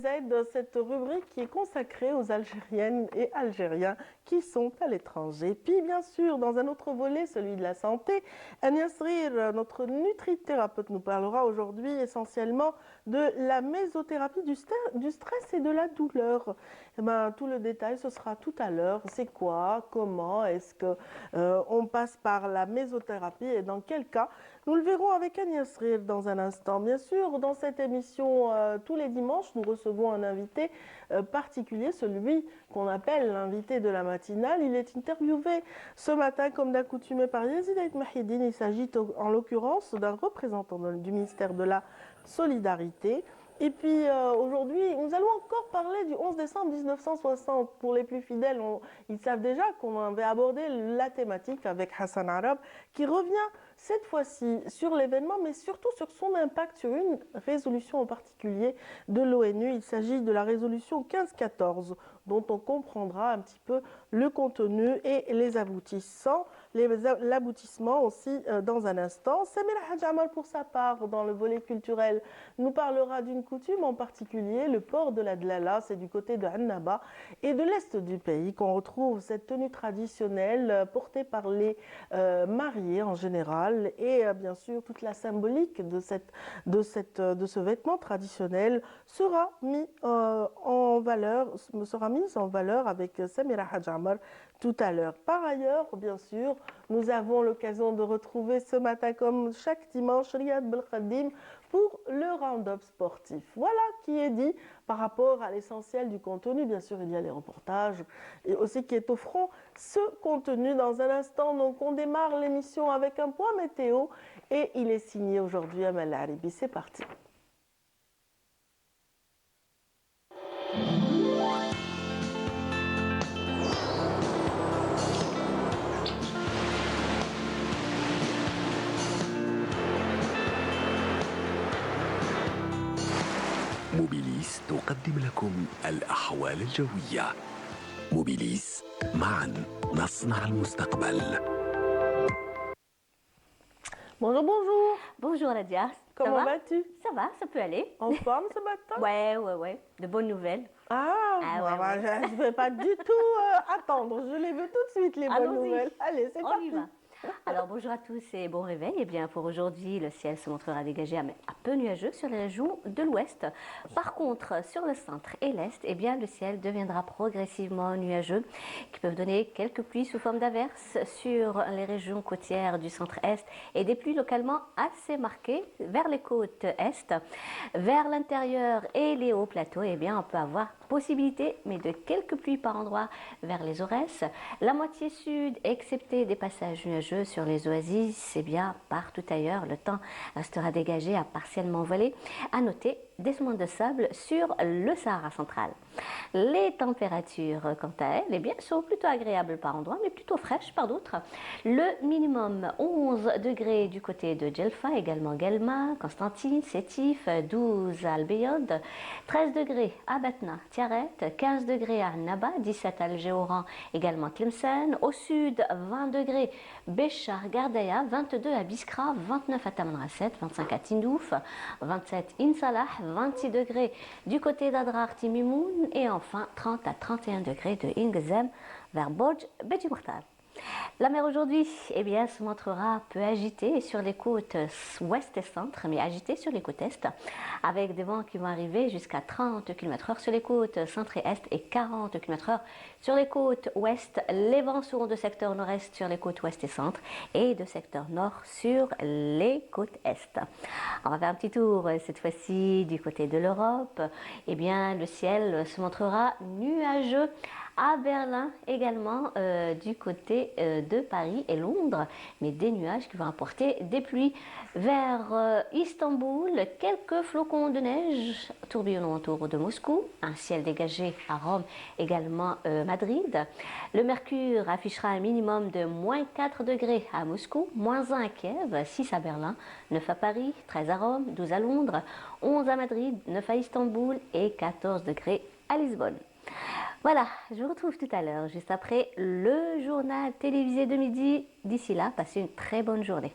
De cette rubrique qui est consacrée aux Algériennes et Algériens qui sont à l'étranger. Puis bien sûr, dans un autre volet, celui de la santé, Agnès Rir, notre nutrithérapeute, nous parlera aujourd'hui essentiellement de la mésothérapie du stress et de la douleur. Eh ben, tout le détail, ce sera tout à l'heure. C'est quoi? Comment est-ce que on passe par la mésothérapie et dans quel cas? Nous le verrons avec Agnès Rir dans un instant. Bien sûr, dans cette émission, tous les dimanches, nous recevons un invité particulier, celui qu'on appelle l'invité de la matinale. Il est interviewé ce matin, comme d'accoutumé, par Yazid Aït Mahidine. Il s'agit en l'occurrence d'un représentant du ministère de la Solidarité. Et puis aujourd'hui, nous allons encore parler du 11 décembre 1960. Pour les plus fidèles, ils savent déjà qu'on avait abordé la thématique avec Hassan Arab, qui revient cette fois-ci sur l'événement, mais surtout sur son impact sur une résolution en particulier de l'ONU. Il s'agit de la résolution 1514, dont on comprendra un petit peu le contenu et les aboutissants. L'aboutissement aussi dans un instant. Samira Hadjamal, pour sa part, dans le volet culturel, nous parlera d'une coutume en particulier, le port de la dlala, c'est du côté de Annaba et de l'est du pays qu'on retrouve cette tenue traditionnelle portée par les mariés en général et bien sûr toute la symbolique de ce vêtement traditionnel sera mise en valeur avec Samira Hadjamar tout à l'heure. Par ailleurs, bien sûr, nous avons l'occasion de retrouver ce matin, comme chaque dimanche, Riyad Belkhadim pour le round-up sportif. Voilà qui est dit par rapport à l'essentiel du contenu. Bien sûr, il y a les reportages et aussi qui est au front ce contenu dans un instant. Donc, on démarre l'émission avec un point météo et il est signé aujourd'hui à Malaribi. C'est parti. موبيليس تقدم لكم الأحوال الجوية. موبيليس، معا نصنع المستقبل. Bonjour, bonjour. Bonjour Nadia. Comment vas-tu? Ça va, ça peut aller. En forme ce matin? Ouais. De bonnes nouvelles. Je ne vais pas du tout attendre. Je les veux tout de suite, les bonnes nouvelles. Allez, c'est parti. On y va. Alors bonjour à tous et bon réveil. Eh bien pour aujourd'hui, le ciel se montrera dégagé à peu nuageux sur les régions de l'ouest. Par contre, sur le centre et l'est, eh bien le ciel deviendra progressivement nuageux, qui peuvent donner quelques pluies sous forme d'averses sur les régions côtières du centre-est et des pluies localement assez marquées vers les côtes est. Vers l'intérieur et les hauts plateaux, eh bien on peut avoir possibilité, mais de quelques pluies par endroit vers les Aurès. La moitié sud, excepté des passages nuageux sur les oasis, eh bien partout ailleurs, le temps restera dégagé à partiellement voilé. À noter des monts de sable sur le Sahara central. Les températures, quant à elles, eh bien, sont plutôt agréables par endroits, mais plutôt fraîches par d'autres. Le minimum 11 degrés du côté de Djelfa, également Guelma, Constantine, Sétif, 12 à Al-Beyod, 13 degrés à Batna, Tiaret, 15 degrés à Naba, 17 à Algéoran, également Tlemcen. Au sud, 20 degrés Béchar, Gardaya, 22 à Biskra, 29 à Tamanrasset, 25 à Tindouf, 27 Insalah, 26 degrés du côté d'Adrar Timimoun et enfin 30 à 31 degrés de Ingzem vers Bodj Beti Mokhtar. La mer aujourd'hui, eh bien, se montrera peu agitée sur les côtes ouest et centre, mais agitée sur les côtes est, avec des vents qui vont arriver jusqu'à 30 km/h sur les côtes centre et est et 40 km/h sur les côtes ouest. Les vents seront de secteur nord-est sur les côtes ouest et centre et de secteur nord sur les côtes est. On va faire un petit tour cette fois-ci du côté de l'Europe. Eh bien, le ciel se montrera nuageux à Berlin, également du côté de Paris et Londres, mais des nuages qui vont apporter des pluies vers Istanbul, quelques flocons de neige tourbillonnant autour de Moscou, un ciel dégagé à Rome, également Madrid. Le mercure affichera un minimum de moins 4 degrés à Moscou, moins 1 à Kiev, 6 à Berlin, 9 à Paris, 13 à Rome, 12 à Londres, 11 à Madrid, 9 à Istanbul et 14 degrés à Lisbonne. Voilà, je vous retrouve tout à l'heure, juste après le journal télévisé de midi. D'ici là, passez une très bonne journée.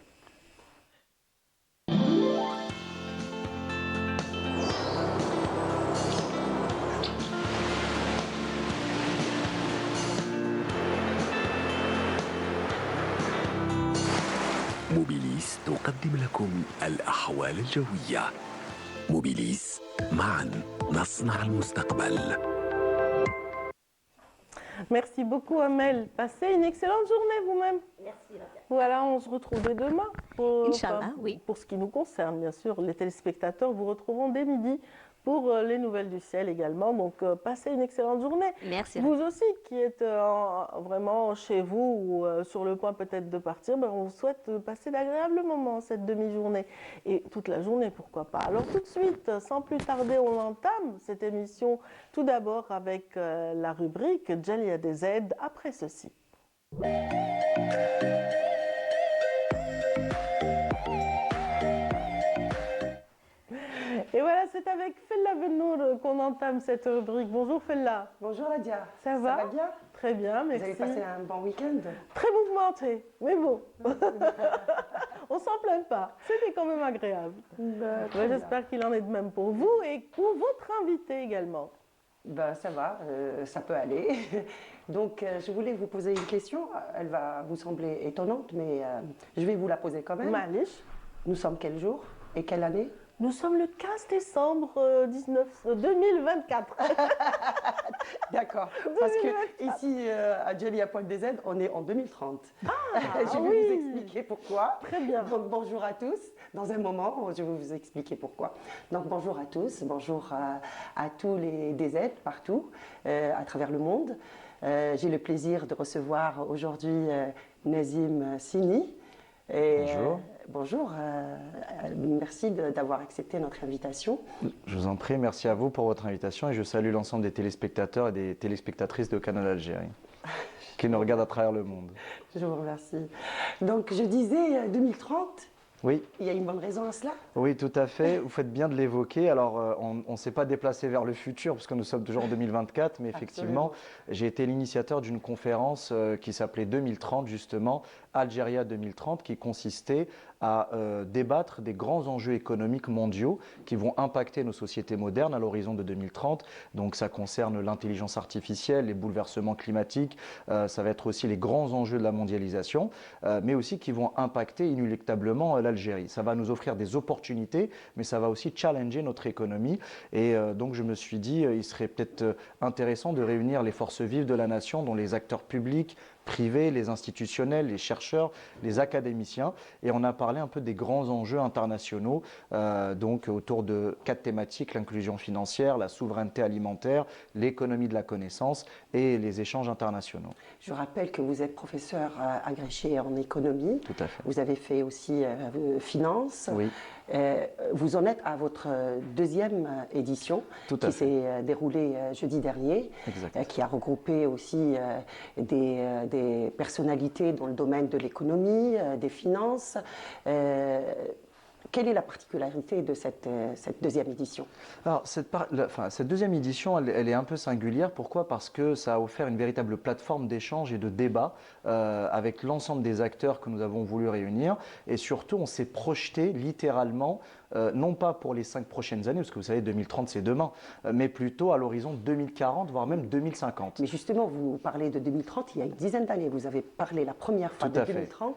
تقدم لكم الأحوال الجوية. موبيليس، معا نصنع المستقبل. Merci beaucoup Amel. Passez une excellente journée vous-même. Merci, Rabia. Voilà, on se retrouve dès demain. Inch'Allah, oui. Pour ce qui nous concerne, bien sûr, les téléspectateurs vous retrouveront dès midi pour les nouvelles du ciel également. Donc, passez une excellente journée. Merci. Vous aussi, qui êtes vraiment chez vous ou sur le point peut-être de partir, on vous souhaite de passer d'agréables moments cette demi-journée et toute la journée, pourquoi pas. Alors, tout de suite, sans plus tarder, on entame cette émission tout d'abord avec la rubrique Djalia des aides après ceci. Et voilà, c'est avec Fella Bennour qu'on entame cette rubrique. Bonjour Fella. Bonjour Nadia. Ça va bien? Très bien, Vous merci. avez passé un bon week-end? Très mouvementé, mais bon. On s'en plaint pas. C'était quand même agréable. J'espère qu'il en est de même pour vous et pour votre invité également. Ça va, ça peut aller. Donc, je voulais vous poser une question. Elle va vous sembler étonnante, mais je vais vous la poser quand même. Malish. Nous sommes quel jour et quelle année? Nous sommes le 15 décembre 2024. D'accord. Parce que ici, à Djalia Pointe des Aides, on est en 2030. Je vais oui. vous expliquer pourquoi. Très bien. Donc, bonjour à tous. Dans un moment, je vais vous expliquer pourquoi. Donc, bonjour à tous. Bonjour à tous les DZ partout, à travers le monde. J'ai le plaisir de recevoir aujourd'hui Nazim Sini. Bonjour. Bonjour, merci d'avoir accepté notre invitation. Je vous en prie, merci à vous pour votre invitation et je salue l'ensemble des téléspectateurs et des téléspectatrices de Canal Algérie qui nous regardent à travers le monde. Je vous remercie. Donc je disais 2030, Oui. Il y a une bonne raison à cela? Oui, tout à fait. Vous faites bien de l'évoquer. Alors, on ne s'est pas déplacé vers le futur parce que nous sommes toujours en 2024, mais effectivement, j'ai été l'initiateur d'une conférence qui s'appelait 2030, justement, Algéria 2030, qui consistait à débattre des grands enjeux économiques mondiaux qui vont impacter nos sociétés modernes à l'horizon de 2030. Donc, ça concerne l'intelligence artificielle, les bouleversements climatiques, ça va être aussi les grands enjeux de la mondialisation, mais aussi qui vont impacter inéluctablement l'Algérie. Ça va nous offrir des opportunités, mais ça va aussi challenger notre économie. Et donc, je me suis dit, il serait peut-être intéressant de réunir les forces vives de la nation, dont les acteurs publics, privés, les institutionnels, les chercheurs, les académiciens. Et on a parlé un peu des grands enjeux internationaux, donc autour de 4 thématiques: l'inclusion financière, la souveraineté alimentaire, l'économie de la connaissance et les échanges internationaux. Je rappelle que vous êtes professeur agrégé en économie. Tout à fait. Vous avez fait aussi finance. Oui. Vous en êtes à votre deuxième édition Tout à qui fait. s'est déroulée jeudi dernier, qui a regroupé aussi des personnalités dans le domaine de l'économie, des finances. Quelle est la particularité de cette deuxième édition? Alors, cette deuxième édition, elle est un peu singulière. Pourquoi? Parce que ça a offert une véritable plateforme d'échange et de débat avec l'ensemble des acteurs que nous avons voulu réunir. Et surtout, on s'est projeté littéralement, non pas pour les 5 prochaines années, parce que vous savez, 2030 c'est demain, mais plutôt à l'horizon 2040, voire même 2050. Mais justement, vous parlez de 2030, il y a une dizaine d'années. Vous avez parlé la première fois Tout à de fait. 2030.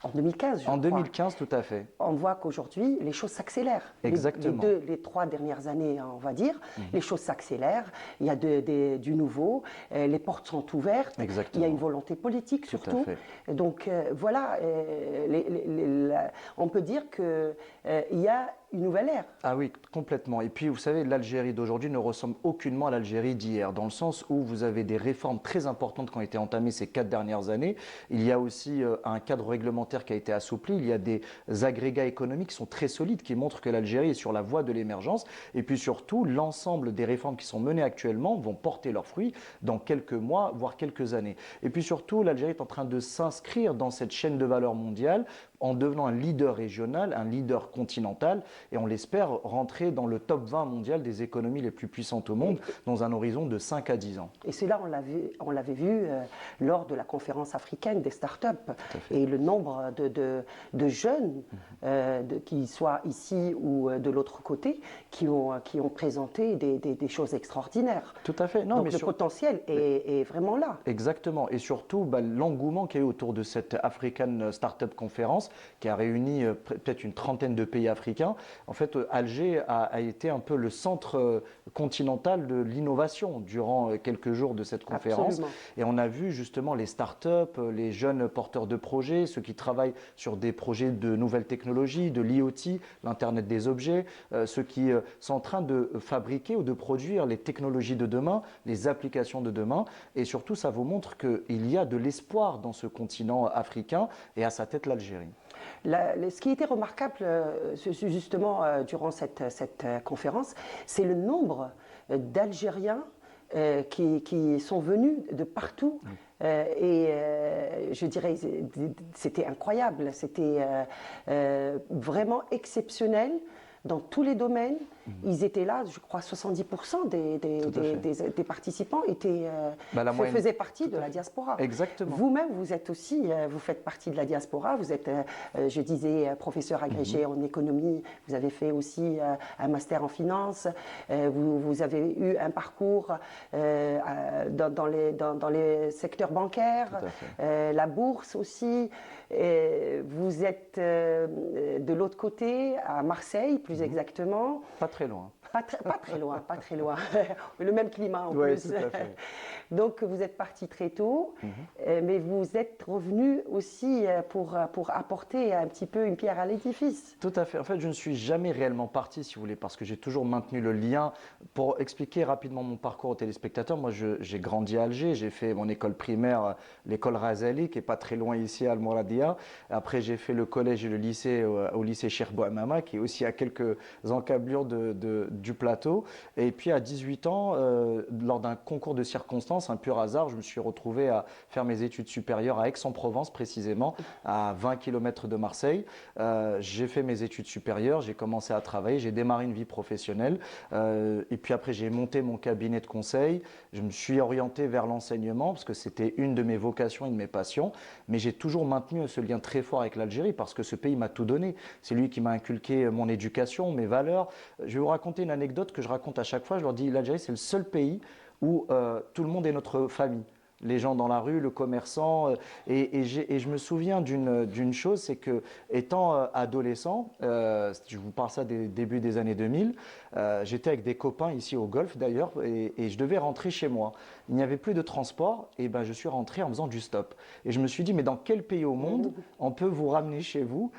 En 2015, je crois. En 2015, tout à fait. On voit qu'aujourd'hui, les choses s'accélèrent. Exactement. Les 3 dernières années, on va dire, les choses s'accélèrent. Il y a du nouveau, les portes sont ouvertes. Exactement. Il y a une volonté politique Tout à surtout. fait. Donc voilà, on peut dire qu'il y a une nouvelle ère. Ah oui, complètement. Et puis, vous savez, l'Algérie d'aujourd'hui ne ressemble aucunement à l'Algérie d'hier, dans le sens où vous avez des réformes très importantes qui ont été entamées ces 4 dernières années. Il y a aussi un cadre réglementaire qui a été assoupli. Il y a des agrégats économiques qui sont très solides, qui montrent que l'Algérie est sur la voie de l'émergence. Et puis surtout, l'ensemble des réformes qui sont menées actuellement vont porter leurs fruits dans quelques mois, voire quelques années. Et puis surtout, l'Algérie est en train de s'inscrire dans cette chaîne de valeur mondiale en devenant un leader régional, un leader continental, et on l'espère rentrer dans le top 20 mondial des économies les plus puissantes au monde dans un horizon de 5 à 10 ans. Et cela, on l'avait vu lors de la conférence africaine des startups. Et le nombre de jeunes, qu'ils soient ici ou de l'autre côté, qui ont présenté des choses extraordinaires. Tout à fait. Non, Donc mais le potentiel est vraiment là. Exactement. Et surtout, l'engouement qu'il y a eu autour de cette African Startup Conference conférence qui a réuni peut-être une trentaine de pays africains. En fait, Alger a été un peu le centre continental de l'innovation durant quelques jours de cette conférence. Absolument. Et on a vu justement les startups, les jeunes porteurs de projets, ceux qui travaillent sur des projets de nouvelles technologies, de l'IoT, l'Internet des objets, ceux qui sont en train de fabriquer ou de produire les technologies de demain, les applications de demain. Et surtout, ça vous montre qu'il y a de l'espoir dans ce continent africain et à sa tête l'Algérie. Ce qui était remarquable justement durant cette conférence, c'est le nombre d'Algériens qui sont venus de partout. Je dirais, c'était incroyable, c'était vraiment exceptionnel dans tous les domaines. Ils étaient là, je crois 70% des participants faisaient partie de la diaspora. Exactement. Vous-même, vous êtes aussi, vous faites partie de la diaspora, vous êtes, je disais, professeur agrégé en économie, vous avez fait aussi un master en finance, vous avez eu un parcours dans les secteurs bancaires, la bourse aussi. Vous êtes de l'autre côté, à Marseille plus exactement. Pas très loin. Pas très loin, pas très loin. Le même climat en Ouais, plus. tout à fait. Donc vous êtes parti très tôt, mais vous êtes revenu aussi pour apporter un petit peu une pierre à l'édifice. Tout à fait. En fait, je ne suis jamais réellement parti, si vous voulez, parce que j'ai toujours maintenu le lien. Pour expliquer rapidement mon parcours aux téléspectateurs, moi j'ai grandi à Alger, j'ai fait mon école primaire, l'école Razali, qui n'est pas très loin ici à Al-Mouradia. Après, j'ai fait le collège et le lycée au lycée Cheikh Bouhamama, qui est aussi à quelques encablures du plateau. Et puis à 18 ans, lors d'un concours de circonstances, un pur hasard, je me suis retrouvé à faire mes études supérieures à Aix-en-Provence, précisément, à 20 km de Marseille. J'ai fait mes études supérieures, j'ai commencé à travailler, j'ai démarré une vie professionnelle. Et puis après, j'ai monté mon cabinet de conseil. Je me suis orienté vers l'enseignement parce que c'était une de mes vocations et de mes passions. Mais j'ai toujours maintenu ce lien très fort avec l'Algérie parce que ce pays m'a tout donné. C'est lui qui m'a inculqué mon éducation, mes valeurs. Je vais vous raconter une anecdote que je raconte à chaque fois. Je leur dis, l'Algérie, c'est le seul pays où tout le monde est notre famille. Les gens dans la rue, le commerçant. Et je me souviens d'une chose, c'est que étant adolescent, je vous parle ça des débuts des années 2000, j'étais avec des copains ici au Golfe d'ailleurs, et je devais rentrer chez moi. Il n'y avait plus de transport, et ben je suis rentré en faisant du stop. Et je me suis dit, mais dans quel pays au monde on peut vous ramener chez vous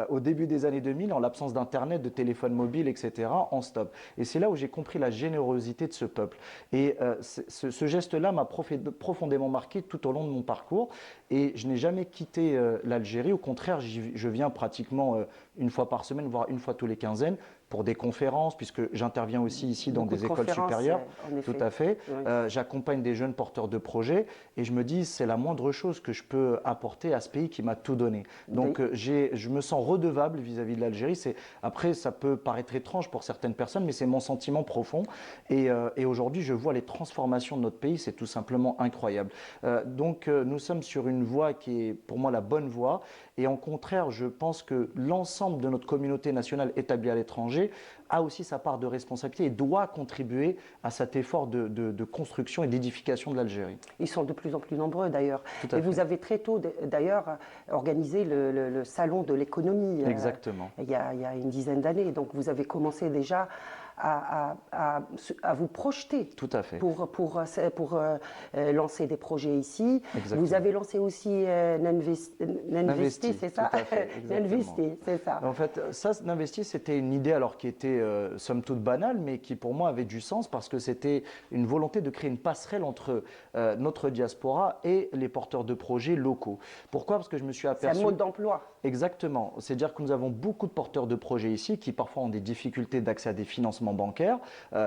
au début des années 2000, en l'absence d'internet, de téléphone mobile, etc., en stop. Et c'est là où j'ai compris la générosité de ce peuple. Et ce geste-là m'a profondément marqué tout au long de mon parcours. Et je n'ai jamais quitté l'Algérie. Au contraire, je viens pratiquement une fois par semaine, voire une fois tous les quinzaines, pour des conférences, puisque j'interviens aussi ici dans des écoles supérieures. Tout à fait. Oui. J'accompagne des jeunes porteurs de projets et je me dis, c'est la moindre chose que je peux apporter à ce pays qui m'a tout donné. Donc, je me sens redevable vis-à-vis de l'Algérie. Après, ça peut paraître étrange pour certaines personnes, mais c'est mon sentiment profond. Et aujourd'hui, je vois les transformations de notre pays, c'est tout simplement incroyable. Nous sommes sur une voie qui est pour moi la bonne voie. Et en contraire, je pense que l'ensemble de notre communauté nationale établie à l'étranger a aussi sa part de responsabilité et doit contribuer à cet effort de construction et d'édification de l'Algérie. Ils sont de plus en plus nombreux d'ailleurs. Et vous avez très tôt d'ailleurs organisé le salon de l'économie. Exactement. Il y a une dizaine d'années. Donc vous avez commencé déjà à vous projeter. Tout à fait. Pour lancer des projets ici. Exactement. Vous avez lancé aussi N'Investi, c'est ça? N'Investi, c'est ça. En fait, ça, N'Investi, c'était une idée alors qui était somme toute banale, mais qui pour moi avait du sens parce que c'était une volonté de créer une passerelle entre notre diaspora et les porteurs de projets locaux. Pourquoi? Parce que je me suis aperçu… C'est un mode d'emploi. Exactement. C'est-à-dire que nous avons beaucoup de porteurs de projets ici qui parfois ont des difficultés d'accès à des financements bancaires,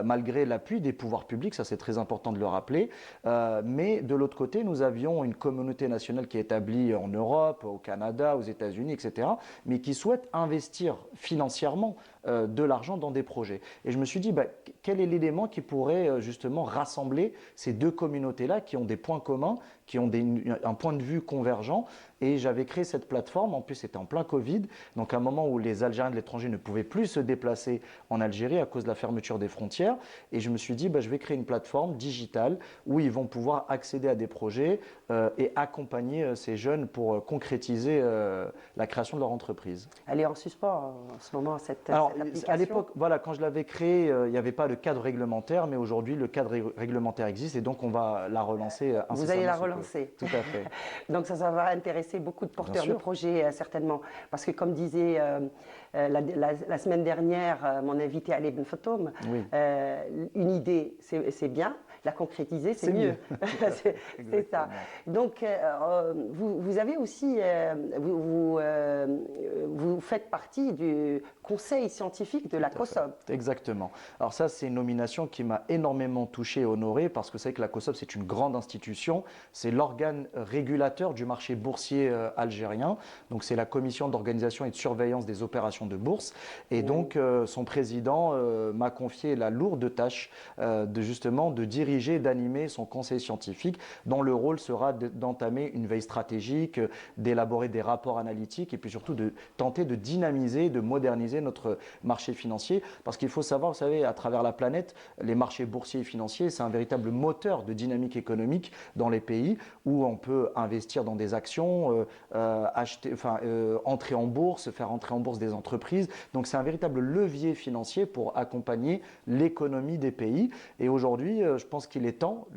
malgré l'appui des pouvoirs publics, ça c'est très important de le rappeler. Mais de l'autre côté, nous avions une communauté nationale qui est établie en Europe, au Canada, aux États-Unis, etc., mais qui souhaite investir financièrement de l'argent dans des projets. Et je me suis dit, quel est l'élément qui pourrait justement rassembler ces deux communautés-là qui ont des points communs, qui ont un point de vue convergent. Et j'avais créé cette plateforme, en plus c'était en plein Covid, donc à un moment où les Algériens de l'étranger ne pouvaient plus se déplacer en Algérie à cause de la fermeture des frontières. Et je me suis dit, je vais créer une plateforme digitale où ils vont pouvoir accéder à des projets et accompagner ces jeunes pour concrétiser la création de leur entreprise. Elle est en suspens en ce moment, cette application. À l'époque, voilà, quand je l'avais créée, il n'y avait pas de cadre réglementaire, mais aujourd'hui le cadre réglementaire existe et donc on va la relancer incessamment. Vous allez la relancer. Tout à fait. Donc ça va intéresser beaucoup de porteurs de projets, certainement. Parce que comme disait la semaine dernière mon invité Ali Ben Fatoum, oui. Une idée c'est bien, la concrétiser c'est mieux. C'est ça. Donc vous avez aussi, vous faites partie du conseil scientifique de la COSOB. Exactement. Alors ça, c'est une nomination qui m'a énormément touché et honoré parce que c'est que la COSOB, c'est une grande institution. C'est l'organe régulateur du marché boursier algérien. Donc c'est la commission d'organisation et de surveillance des opérations de bourse. Et donc son président m'a confié la lourde tâche de diriger, d'animer son conseil scientifique dont le rôle sera d'entamer une veille stratégique, d'élaborer des rapports analytiques et puis surtout de tenter de dynamiser, de moderniser notre marché financier. Parce qu'il faut savoir, vous savez, à travers la planète, les marchés boursiers et financiers, c'est un véritable moteur de dynamique économique dans les pays où on peut investir dans des actions, entrer en bourse, faire entrer en bourse des entreprises. Donc c'est un véritable levier financier pour accompagner l'économie des pays. Et aujourd'hui, je pense qu'il est temps,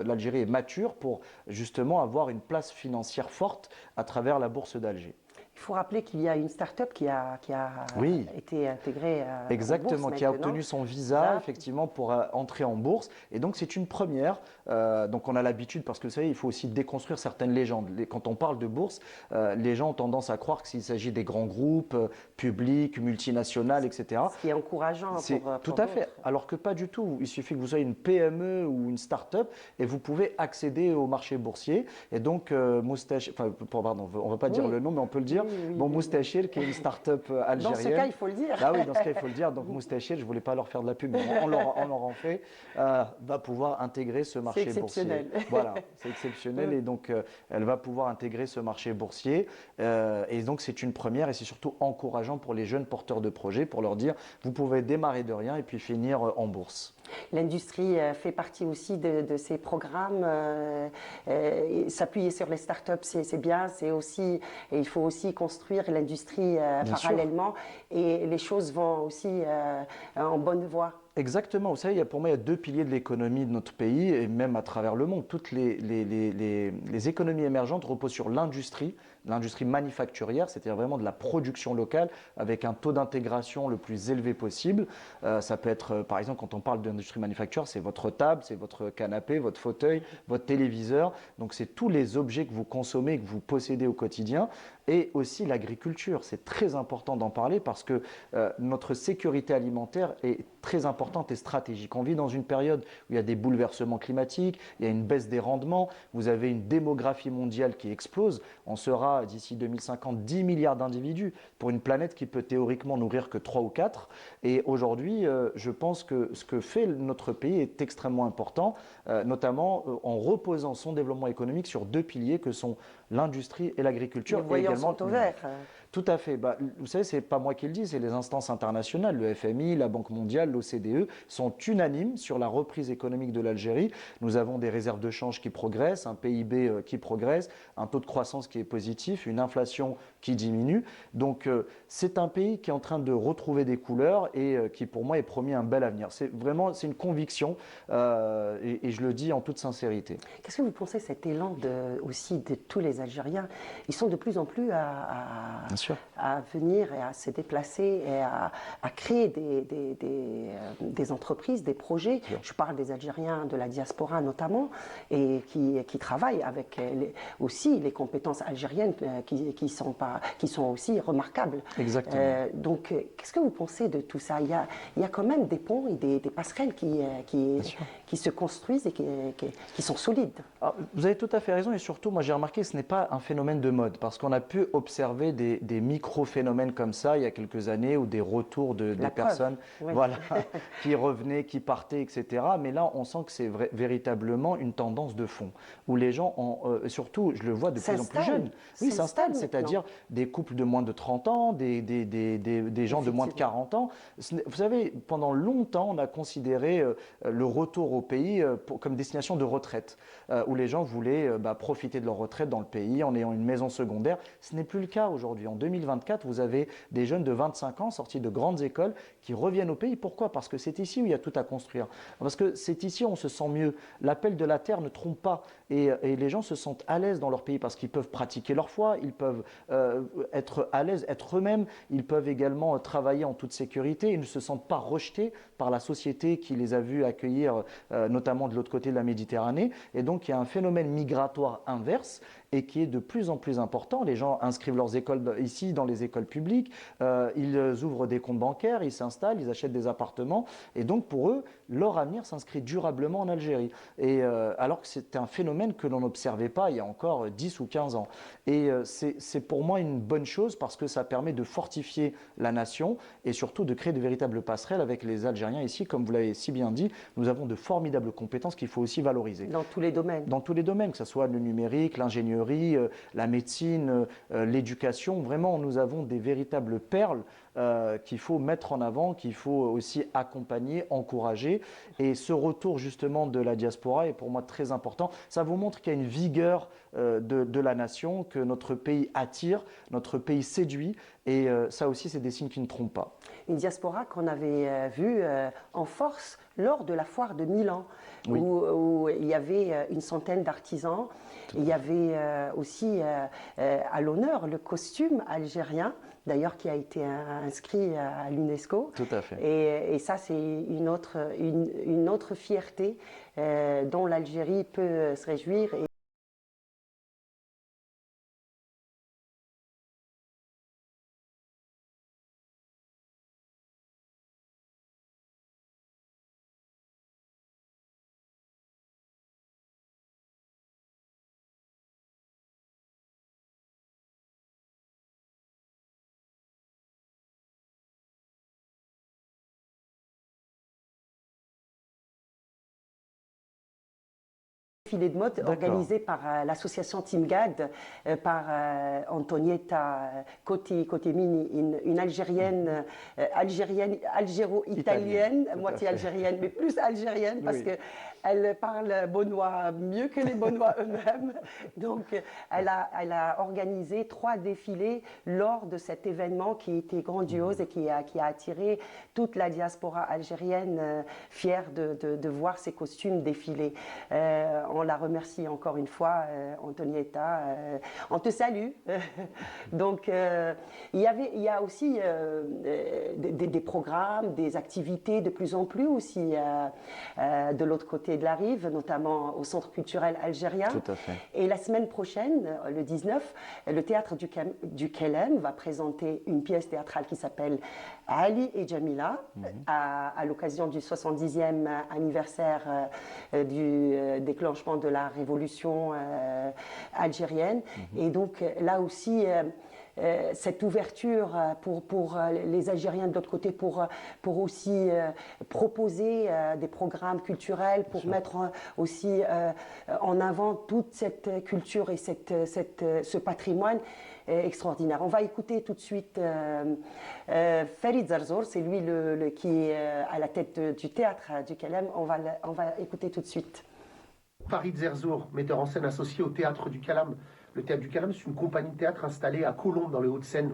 l'Algérie est mature pour justement avoir une place financière forte à travers la bourse d'Alger. Il faut rappeler qu'il y a une start-up qui a été intégrée exactement, en bourse qui a obtenu son visa effectivement pour entrer en bourse. Et donc c'est une première. Donc on a l'habitude, parce que vous savez, il faut aussi déconstruire certaines légendes. Quand on parle de bourse, les gens ont tendance à croire qu'il s'agit des grands groupes publics, multinationales, etc. Ce qui est encourageant pour tout à fait. Alors que pas du tout. Il suffit que vous soyez une PME ou une start-up et vous pouvez accéder au marché boursier. Et donc Moustachir, pardon, on ne va pas dire le nom, mais on peut le dire. Moustachir, qui est une start-up algérienne. Dans ce cas, il faut le dire. Ah oui, dans ce cas, il faut le dire. Donc Moustachir, je ne voulais pas leur faire de la pub, mais on leur en fait, va pouvoir intégrer ce marché boursier. Voilà, c'est exceptionnel. Et donc, elle va pouvoir intégrer ce marché boursier. Et donc, c'est une première et c'est surtout encourageant pour les jeunes porteurs de projets pour leur dire, vous pouvez démarrer de rien et puis finir en bourse. L'industrie fait partie aussi de ces programmes. S'appuyer sur les startups, c'est bien. Et il faut aussi construire l'industrie parallèlement. Et les choses vont aussi en bonne voie. Exactement. Vous savez, pour moi, il y a deux piliers de l'économie de notre pays et même à travers le monde. Toutes les économies émergentes reposent sur l'industrie manufacturière, c'est-à-dire vraiment de la production locale avec un taux d'intégration le plus élevé possible. Ça peut être, par exemple, quand on parle d'industrie manufacturière, c'est votre table, c'est votre canapé, votre fauteuil, votre téléviseur. Donc, c'est tous les objets que vous consommez, que vous possédez au quotidien. Et aussi l'agriculture. C'est très important d'en parler parce que notre sécurité alimentaire est très importante et stratégique. On vit dans une période où il y a des bouleversements climatiques, il y a une baisse des rendements, vous avez une démographie mondiale qui explose. On sera d'ici 2050 10 milliards d'individus pour une planète qui peut théoriquement nourrir que 3 ou 4. Et aujourd'hui, je pense que ce que fait notre pays est extrêmement important, notamment en reposant son développement économique sur deux piliers que sont l'industrie et l'agriculture. Les voyants sont au vert. Tout à fait. Vous savez, ce n'est pas moi qui le dis, c'est les instances internationales, le FMI, la Banque mondiale, l'OCDE, sont unanimes sur la reprise économique de l'Algérie. Nous avons des réserves de change qui progressent, un PIB qui progresse, un taux de croissance qui est positif, une inflation qui diminue. Donc, c'est un pays qui est en train de retrouver des couleurs et qui, pour moi, est promis un bel avenir. C'est une conviction et je le dis en toute sincérité. Qu'est-ce que vous pensez de cet élan aussi de tous les Algériens? Ils sont de plus en plus à venir et à se déplacer et à créer des entreprises, des projets. Je parle des Algériens de la diaspora notamment, et qui travaillent avec aussi les compétences algériennes qui sont aussi remarquables. Exactement. Donc, qu'est-ce que vous pensez de tout ça? Il y a quand même des ponts et des passerelles qui se construisent et qui sont solides. Alors, vous avez tout à fait raison et surtout, moi j'ai remarqué que ce n'est pas un phénomène de mode parce qu'on a pu observer des des micro-phénomènes comme ça il y a quelques années, ou des retours des personnes oui. voilà, qui revenaient, qui partaient, etc. Mais là, on sent que c'est véritablement une tendance de fond, où les gens, surtout, je le vois de plus en plus jeunes, oui, s'installent, c'est-à-dire des couples de moins de 30 ans, des gens de moins de 40 ans. Vous savez, pendant longtemps, on a considéré le retour au pays comme destination de retraite, où les gens voulaient profiter de leur retraite dans le pays en ayant une maison secondaire. Ce n'est plus le cas aujourd'hui. En 2024, vous avez des jeunes de 25 ans sortis de grandes écoles qui reviennent au pays. Pourquoi? Parce que c'est ici où il y a tout à construire. Parce que c'est ici où on se sent mieux. L'appel de la terre ne trompe pas. Et les gens se sentent à l'aise dans leur pays parce qu'ils peuvent pratiquer leur foi, ils peuvent être à l'aise, être eux-mêmes, ils peuvent également travailler en toute sécurité. Ils ne se sentent pas rejetés par la société qui les a vus accueillir, notamment de l'autre côté de la Méditerranée. Et donc, il y a un phénomène migratoire inverse et qui est de plus en plus important. Les gens inscrivent leurs écoles ici dans les écoles publiques, ils ouvrent des comptes bancaires, ils s'installent, ils achètent des appartements. Et donc, pour eux, leur avenir s'inscrit durablement en Algérie. Et alors que c'était un phénomène que l'on n'observait pas il y a encore 10 ou 15 ans. Et c'est pour moi une bonne chose parce que ça permet de fortifier la nation et surtout de créer de véritables passerelles avec les Algériens ici. Comme vous l'avez si bien dit, nous avons de formidables compétences qu'il faut aussi valoriser. Dans tous les domaines. Dans tous les domaines, que ce soit le numérique, l'ingénierie, la médecine, l'éducation. Vraiment, nous avons des véritables perles qu'il faut mettre en avant, qu'il faut aussi accompagner, encourager. Et ce retour justement de la diaspora est pour moi très important. Ça vous montre qu'il y a une vigueur de la nation, que notre pays attire, notre pays séduit. Et ça aussi, c'est des signes qui ne trompent pas. Une diaspora qu'on avait vue en force lors de la foire de Milan, oui. où il y avait une centaine d'artisans. Il y avait aussi à l'honneur le costume algérien, d'ailleurs qui a été inscrit à l'UNESCO. Tout à fait. Et ça, c'est une autre fierté dont l'Algérie peut se réjouir. Défilé de mode organisé par l'association Timgad, par Antonietta Cotemini, une Algérienne, algéro-italienne, moitié algérienne, mais plus algérienne parce qu'elle parle beaunois mieux que les Beaunois eux-mêmes. Donc, elle a organisé 3 défilés lors de cet événement qui était grandiose et qui a attiré toute la diaspora algérienne fière de voir ces costumes défiler. On la remercie encore une fois, Antonietta. On te salue. Donc, il y a aussi des programmes, des activités de plus en plus aussi de l'autre côté de la rive, notamment au Centre culturel algérien. Tout à fait. Et la semaine prochaine, le 19, le théâtre du Kelem va présenter une pièce théâtrale qui s'appelle Ali et Jamila, à l'occasion du 70e anniversaire du déclenchement de la révolution algérienne. Et donc là aussi, cette ouverture pour les Algériens de l'autre côté, pour aussi proposer des programmes culturels, pour mettre aussi en avant toute cette culture et ce patrimoine extraordinaire. On va écouter tout de suite Farid Zarzour, c'est lui qui est à la tête du théâtre du Kelem. On va écouter tout de suite. Farid Zarzour, metteur en scène associé au théâtre du Kelem. Le théâtre du Kelem, c'est une compagnie de théâtre installée à Colombes, dans les Hauts-de-Seine.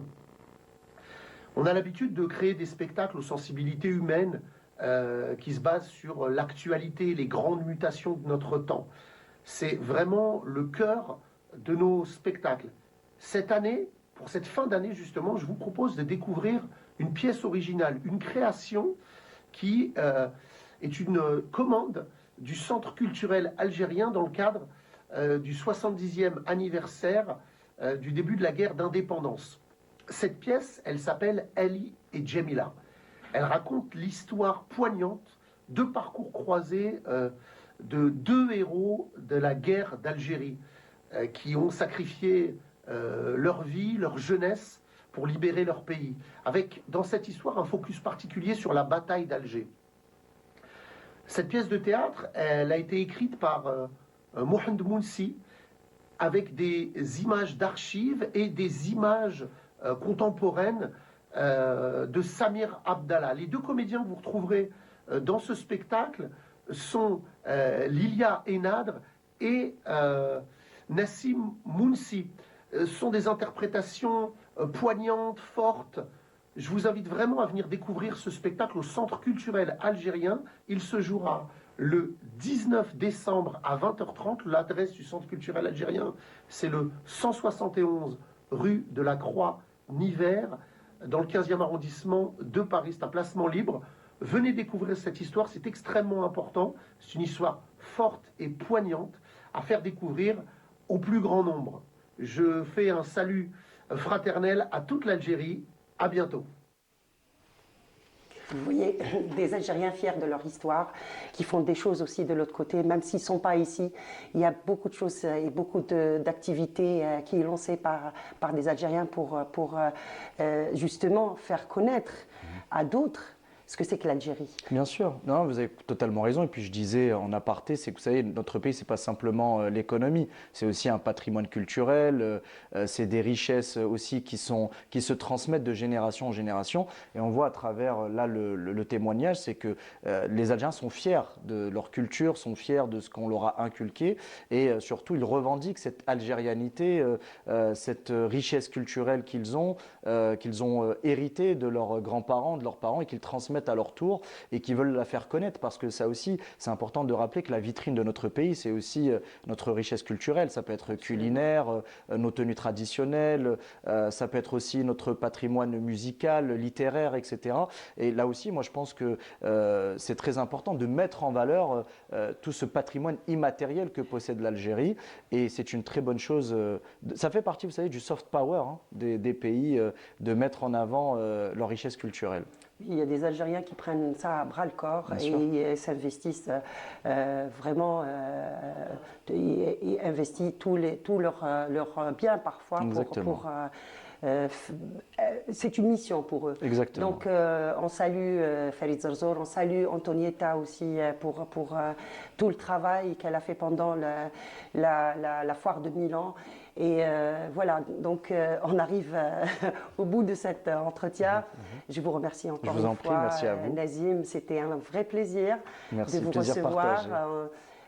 On a l'habitude de créer des spectacles aux sensibilités humaines qui se basent sur l'actualité, les grandes mutations de notre temps. C'est vraiment le cœur de nos spectacles. Cette année, pour cette fin d'année justement, je vous propose de découvrir une pièce originale, une création qui est une commande du Centre culturel algérien dans le cadre du 70e anniversaire du début de la guerre d'indépendance. Cette pièce, elle s'appelle Ali et Jamila. Elle raconte l'histoire poignante de parcours croisés de 2 héros de la guerre d'Algérie qui ont sacrifié leur vie, leur jeunesse pour libérer leur pays, avec dans cette histoire un focus particulier sur la bataille d'Alger. Cette pièce de théâtre, elle a été écrite par Mohamed Mounsi, avec des images d'archives et des images contemporaines de Samir Abdallah. Les deux comédiens que vous retrouverez dans ce spectacle sont Lilia Enadre et Nassim Mounsi. Ce sont des interprétations poignantes, fortes. Je vous invite vraiment à venir découvrir ce spectacle au Centre culturel algérien. Il se jouera le 19 décembre à 20h30. L'adresse du Centre culturel algérien, c'est le 171 rue de la Croix-Nivert, dans le 15e arrondissement de Paris. C'est un placement libre. Venez découvrir cette histoire, c'est extrêmement important. C'est une histoire forte et poignante à faire découvrir au plus grand nombre. Je fais un salut fraternel à toute l'Algérie. À bientôt. Vous voyez, des Algériens fiers de leur histoire, qui font des choses aussi de l'autre côté, même s'ils ne sont pas ici. Il y a beaucoup de choses et beaucoup d'activités qui sont lancées par des Algériens pour justement faire connaître à d'autres ce que c'est que l'Algérie. Bien sûr, non, vous avez totalement raison. Et puis je disais en aparté, c'est que vous savez, notre pays, c'est pas simplement l'économie, c'est aussi un patrimoine culturel, c'est des richesses aussi qui se transmettent de génération en génération. Et on voit à travers là le témoignage, c'est que les Algériens sont fiers de leur culture, sont fiers de ce qu'on leur a inculqué, et surtout ils revendiquent cette algérianité, cette richesse culturelle qu'ils ont héritée de leurs grands-parents, de leurs parents, et qu'ils transmettent à leur tour et qui veulent la faire connaître, parce que ça aussi, c'est important de rappeler que la vitrine de notre pays, c'est aussi notre richesse culturelle. Ça peut être culinaire, nos tenues traditionnelles, ça peut être aussi notre patrimoine musical, littéraire, etc. Et là aussi, moi je pense que c'est très important de mettre en valeur tout ce patrimoine immatériel que possède l'Algérie, et c'est une très bonne chose. Ça fait partie, vous savez, du soft power des pays, de mettre en avant leur richesse culturelle. Il y a des Algériens qui prennent ça à bras le corps et s'investissent vraiment, et investissent tout leur bien parfois pour c'est une mission pour eux. Exactement. Donc on salue Farid Zerzor, on salue Antonietta aussi pour tout le travail qu'elle a fait pendant la foire de Milan. Et voilà, donc on arrive au bout de cet entretien. Je vous remercie encore une fois. Merci à vous. Nazim, c'était un vrai plaisir de vous recevoir.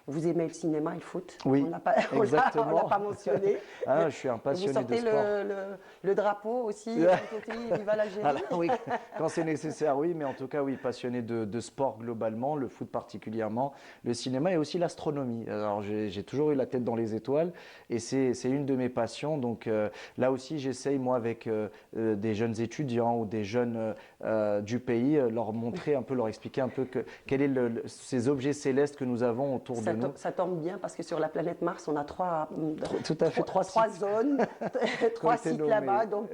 Vous aimez le cinéma et le foot? Oui, on l'a pas mentionné. Ah, je suis un passionné de sport. Vous sortez le drapeau aussi, viva l'Algérie. Oui, quand c'est nécessaire, oui, mais en tout cas, oui, passionné de sport globalement, le foot particulièrement, le cinéma et aussi l'astronomie. Alors, j'ai toujours eu la tête dans les étoiles et c'est une de mes passions. Donc là aussi, j'essaye, moi, avec des jeunes étudiants ou des jeunes du pays, leur montrer un peu, leur expliquer un peu quels sont ces objets célestes que nous avons autour de nous. Ça tombe bien parce que sur la planète Mars, on a trois zones, trois sites là-bas. Donc,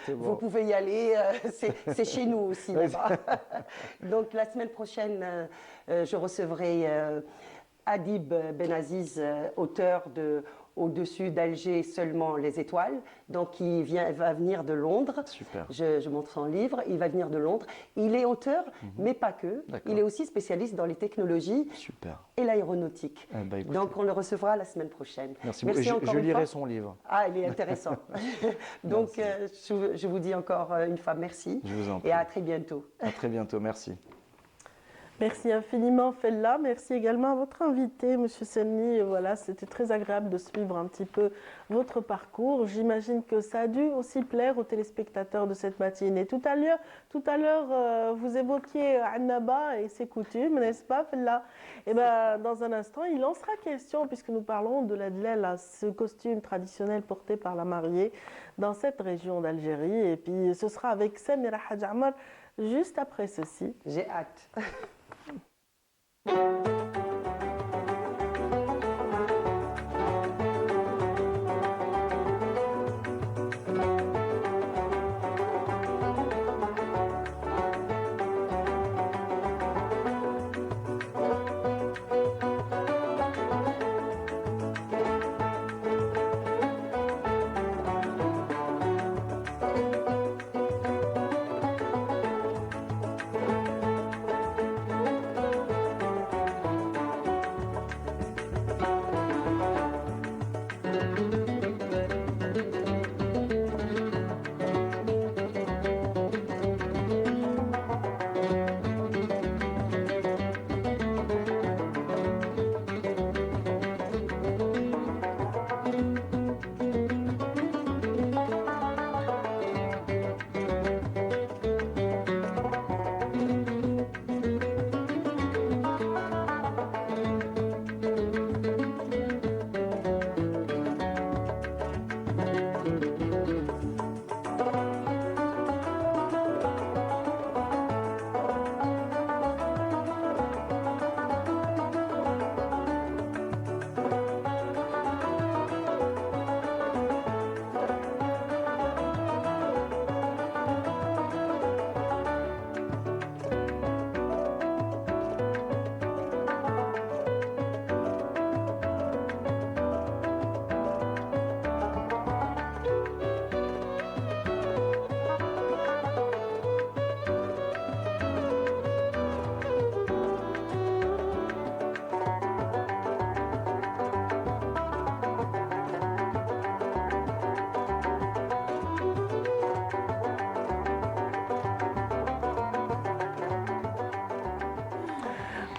vous pouvez y aller. C'est chez nous aussi là-bas. Donc, la semaine prochaine, je recevrai Adib Benaziz, auteur de Au-dessus d'Alger seulement les étoiles. Donc, il va venir de Londres. Super. Je montre son livre. Il va venir de Londres. Il est auteur, mais pas que. Il est aussi spécialiste dans les technologies et l'aéronautique. Donc, on le recevra la semaine prochaine. Merci beaucoup. Je lirai son livre. Ah, il est intéressant. Donc, je vous dis encore une fois merci. Je vous en prie. Et à très bientôt. À très bientôt. Merci. Merci infiniment, Fella. Merci également à votre invité, M. Senni. Voilà, c'était très agréable de suivre un petit peu votre parcours. J'imagine que ça a dû aussi plaire aux téléspectateurs de cette matinée. Tout à l'heure, vous évoquiez Annaba et ses coutumes, n'est-ce pas, Fella? Eh bien, dans un instant, il en sera question, puisque nous parlons de la dlel, ce costume traditionnel porté par la mariée dans cette région d'Algérie. Et puis, ce sera avec Samira Hadj Amar juste après ceci. J'ai hâte.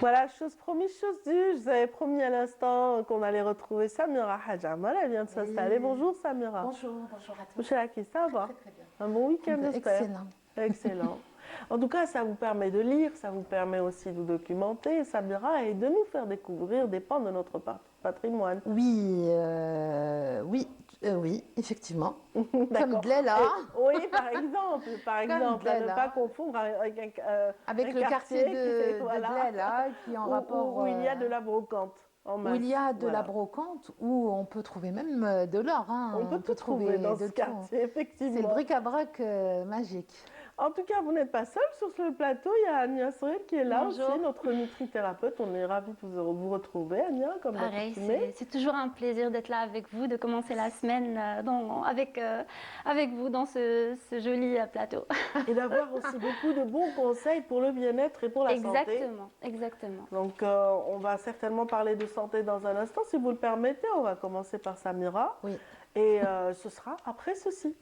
Voilà, chose promise, chose due. Je vous avais promis à l'instant qu'on allait retrouver Samira Hadjamal. Elle vient de s'installer. Bonjour Samira. Bonjour à tous. Monsieur Aki, ça va? Très bien. Un bon week-end, j'espère. Excellent. Excellent. En tout cas, ça vous permet de lire, ça vous permet aussi de vous documenter, Samira, et de nous faire découvrir des pans de notre patrimoine. Oui, oui, effectivement. Comme D'accord. Dlela, Oui, par exemple, à ne Dlela. pas confondre avec avec un le quartier qui- de voilà. Dlela, qui est en rapport. Où il y a de la brocante. En où masse. il y a de Voilà. la brocante, où on peut trouver même de l'or. Hein. On peut tout trouver dans ce tout. quartier, C'est le effectivement. bric-à-brac magique. En tout cas, vous n'êtes pas seul sur ce plateau. Il y a Ania Sorel qui est là Bonjour. aussi, notre nutrithérapeute. On est ravis de vous retrouver, Ania, comme Pareil, d'accoutumé. c'est toujours un plaisir d'être là avec vous, de commencer la semaine avec vous dans ce joli plateau. Et d'avoir aussi beaucoup de bons conseils pour le bien-être et pour la santé. Exactement, exactement. Donc, on va certainement parler de santé dans un instant. Si vous le permettez, on va commencer par Samira. Oui. Et ce sera après ceci.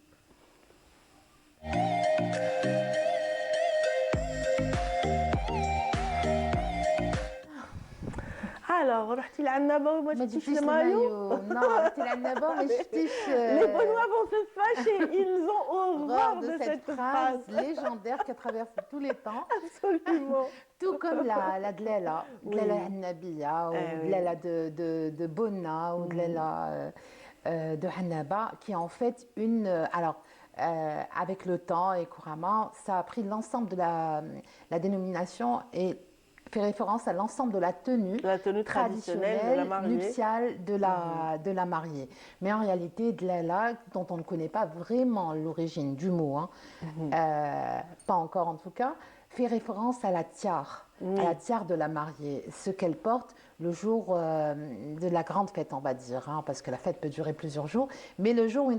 Alors, رحتي للعنابة وما ما شفتيش جبتيش المايو؟ Non, رحتي للعنابة ما شفتيش. Les Benoît vont se fâcher. Ils ont horreur horreur de cette phrase. légendaire qui a traversé tous les temps. Absolument. Tout comme la Dlela, Oui. Dlela Hannabiya, ou oui. Dlela de Bonna, ou Dlela de Hannaba, qui est en fait une. Avec le temps et couramment, ça a pris l'ensemble de la dénomination et fait référence à l'ensemble de la tenue Traditionnelle de la mariée. nuptiale de la mariée. Mais en réalité, Dlela, dont on ne connaît pas vraiment l'origine du mot, hein, pas encore en tout cas, fait référence à la tiare, à la tiare de la mariée, ce qu'elle porte le jour de la grande fête, on va dire, hein, parce que la fête peut durer plusieurs jours, mais le jour où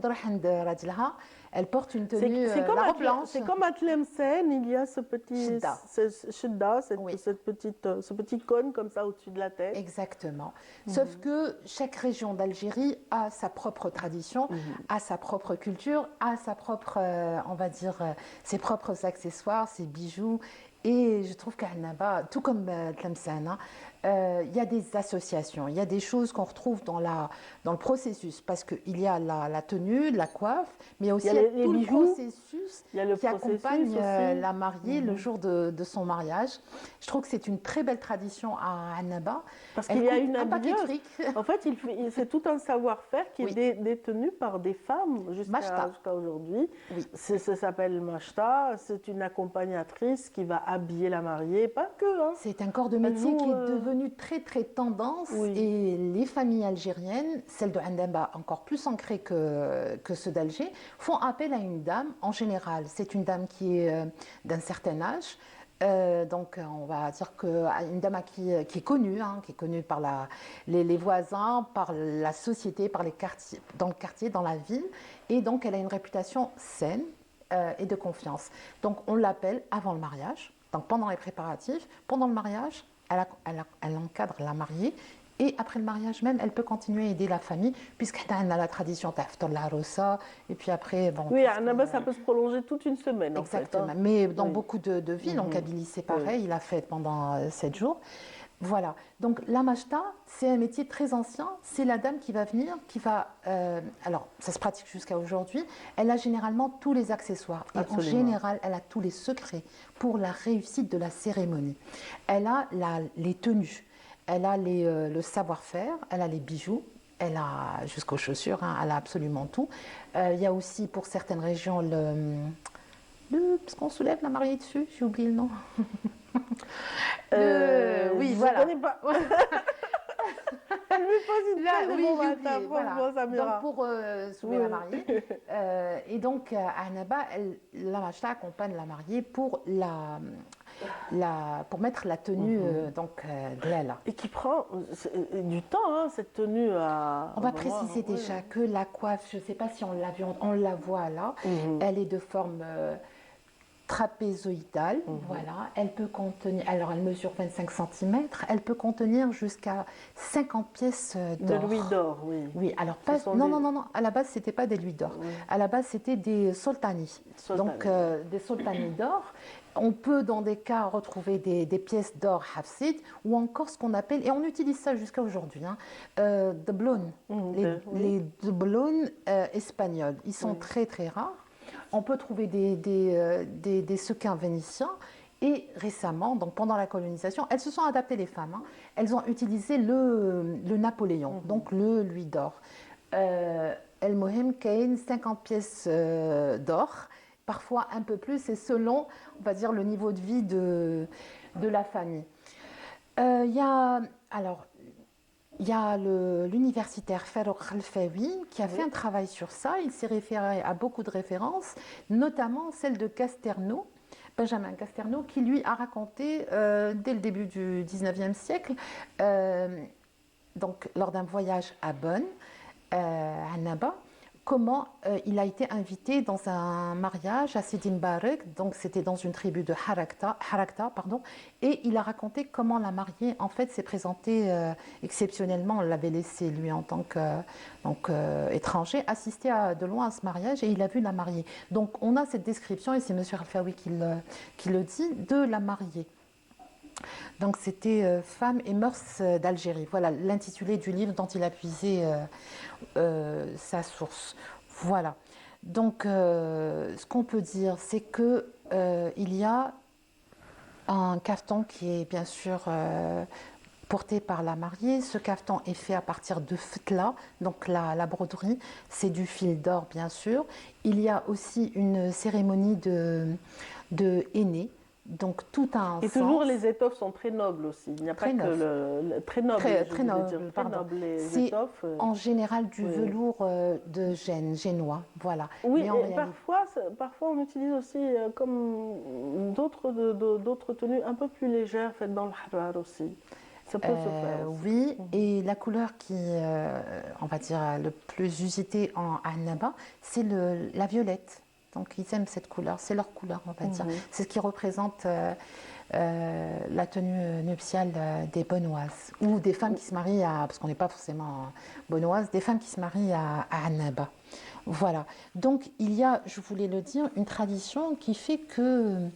elle porte une tenue, la robe blanche. C'est comme à Tlemcen, il y a ce petit Shidda. shidda, Oui. ce petit cône comme ça au-dessus de la tête. Exactement. Sauf que chaque région d'Algérie a sa propre tradition, a sa propre culture, a sa propre, on va dire, ses propres accessoires, ses bijoux. Et je trouve qu'à Annaba, tout comme Tlemcen, il y a des associations, il y a des choses qu'on retrouve dans le processus, parce qu'il y a la tenue, la coiffe, mais il y a aussi les tout le bijoux. processus Il y a le qui processus accompagne aussi. la mariée le jour de son mariage. Je trouve que c'est une très belle tradition à Annaba. Parce Elle qu'il y a coûte une un paquet de habilleuse. fric. En fait, c'est tout un savoir-faire qui Oui. est détenu par des femmes Machta. jusqu'à aujourd'hui. Oui. Ça s'appelle Machta. C'est une accompagnatrice qui va habiller la mariée, pas que. Hein. C'est un corps de métier joue, qui est devenu très très tendance Oui. et les familles algériennes, celles de Annaba encore plus ancrées que ceux d'Alger, font appel à une dame en général. C'est une dame qui est d'un certain âge. Donc on va dire qu'une dame qui est connue, hein, qui est connue par les voisins, par la société, par les quartiers, dans le quartier, dans la ville, et donc elle a une réputation saine et de confiance. Donc on l'appelle avant le mariage, donc pendant les préparatifs, pendant le mariage, elle encadre la mariée. Et après le mariage même, elle peut continuer à aider la famille, puisqu'elle a la tradition de la rosa. Et puis après, bon. Oui, à Annaba, ça peut se prolonger toute une semaine. Exactement. En fait, hein. Mais dans Oui. beaucoup de villes, en Kabylie, c'est pareil. Oui. Il a fait pendant 7 jours. Voilà. Donc la machta, c'est un métier très ancien. C'est la dame qui va venir, qui va. Alors, ça se pratique jusqu'à aujourd'hui. Elle a généralement tous les accessoires. Et Absolument. en général, elle a tous les secrets pour la réussite de la cérémonie. Elle a les tenues. Elle a le savoir-faire, elle a les bijoux, elle a jusqu'aux chaussures, hein, elle a absolument tout. Il y a aussi pour certaines régions parce qu'on soulève la mariée dessus, j'ai oublié le nom. Oui, je voilà. connais pas. Elle me pose une Là, colle de oui, bon j'ai matin, oublié, voilà. franchement, Samira. Donc pour soulever la mariée. Et donc à Annaba, la machta accompagne la mariée pour pour mettre la tenue Dlela. Et qui prend du temps, hein, cette tenue à... On va vraiment, préciser oui. déjà que la coiffe, je ne sais pas si on l'a vu, on la voit là, elle est de forme trapézoïdale, voilà. Elle peut contenir, alors elle mesure 25 cm, elle peut contenir jusqu'à 50 pièces De d'or. louis d'or, oui. Oui, alors Ce pas, sont non, des- non, non, non, à la base, c'était pas des louis d'or. Oui. À la base, c'était des soltani. Soltani. Donc, des soltani d'or. On peut, dans des cas, retrouver des pièces d'or hafsid ou encore ce qu'on appelle, et on utilise ça jusqu'à aujourd'hui, hein, doublones. Oui. Les doublones espagnols. Ils sont Oui. très, très rares. On peut trouver des sequins vénitiens. Et récemment, donc pendant la colonisation, elles se sont adaptées, les femmes. Hein. Elles ont utilisé le Napoléon, donc le louis d'or. El Mohim Kane, 50 pièces d'or, parfois un peu plus, et selon, on va dire, le niveau de vie de la famille. Il y a, alors, il y a l'universitaire Farouk Khalfaoui qui a fait un travail sur ça. Il s'est référé à beaucoup de références, notamment celle de Casterno, Benjamin Casterno, qui lui a raconté dès le début du 19e siècle, donc lors d'un voyage à Bonn, à Naba, comment il a été invité dans un mariage à Sidi Mbarek, donc c'était dans une tribu de Harakta, pardon, et il a raconté comment la mariée en fait s'est présentée exceptionnellement. On l'avait laissé lui en tant que étranger assister de loin à ce mariage et il a vu la mariée. Donc on a cette description et c'est M. Khalfaoui qui le dit de la mariée. Donc c'était Femmes et mœurs d'Algérie. Voilà l'intitulé du livre dont il a puisé sa source. Voilà. Donc ce qu'on peut dire, c'est que il y a un caftan qui est bien sûr porté par la mariée. Ce caftan est fait à partir de fetla, donc la broderie, c'est du fil d'or bien sûr. Il y a aussi une cérémonie de henné. Donc tout a un Et sens. toujours les étoffes sont très nobles aussi. Il n'y a Très pas que très noble. très noble, Très pardon. noble les C'est étoffes. en général du oui. velours de Gênes, génois, voilà. Oui, Mais en et réalité- parfois on utilise aussi comme d'autres tenues un peu plus légères faites dans le harar aussi. Ça peut se faire aussi. oui, et la couleur qui, on va dire, le plus usitée en Annaba, c'est la violette. Donc ils aiment cette couleur, c'est leur couleur, on va dire. C'est ce qui représente la tenue nuptiale des Bonnoises ou des femmes qui se marient parce qu'on n'est pas forcément Bonnoises, des femmes qui se marient à Annaba. Voilà. Donc il y a, je voulais le dire, une tradition qui fait que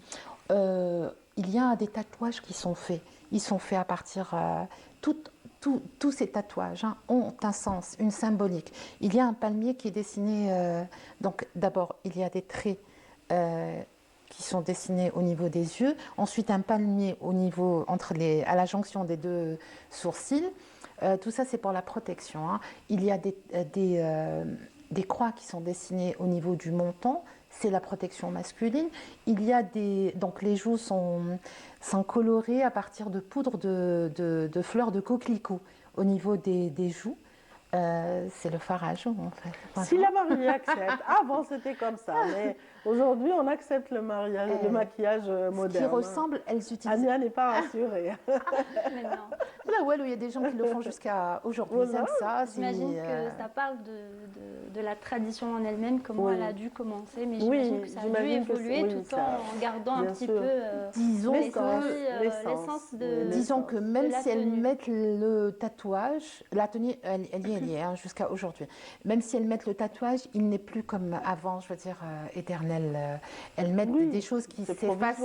il y a des tatouages qui sont faits. Ils sont faits à partir tous ces tatouages ont un sens, une symbolique. Il y a un palmier qui est dessiné. Donc, d'abord, il y a des traits qui sont dessinés au niveau des yeux. Ensuite, un palmier au niveau à la jonction des deux sourcils. Tout ça, c'est pour la protection. Il y a des croix qui sont dessinées au niveau du menton. C'est la protection masculine. Il y a donc les joues sont colorées à partir de poudre de fleurs de coquelicot au niveau des joues. C'est le fard à joues en fait. Voilà. Si la mariée accepte. Avant c'était comme ça, mais aujourd'hui on accepte le maquillage moderne. Ce qui ressemble, elles utilisent. Ania n'est pas rassurée. Mais non. Là, ouais, il y a des gens qui le font jusqu'à aujourd'hui. Ils aiment ça. J'imagine que ça parle de la tradition en elle-même, comment elle a dû commencer, mais j'imagine que ça a dû évoluer tout en gardant un petit peu disons l'essence de. Disons que même si elles mettent le tatouage, la tenue, elle y est jusqu'à aujourd'hui. Même si elles mettent le tatouage, il n'est plus comme avant, je veux dire, éternel. Elles mettent des choses qui s'effacent.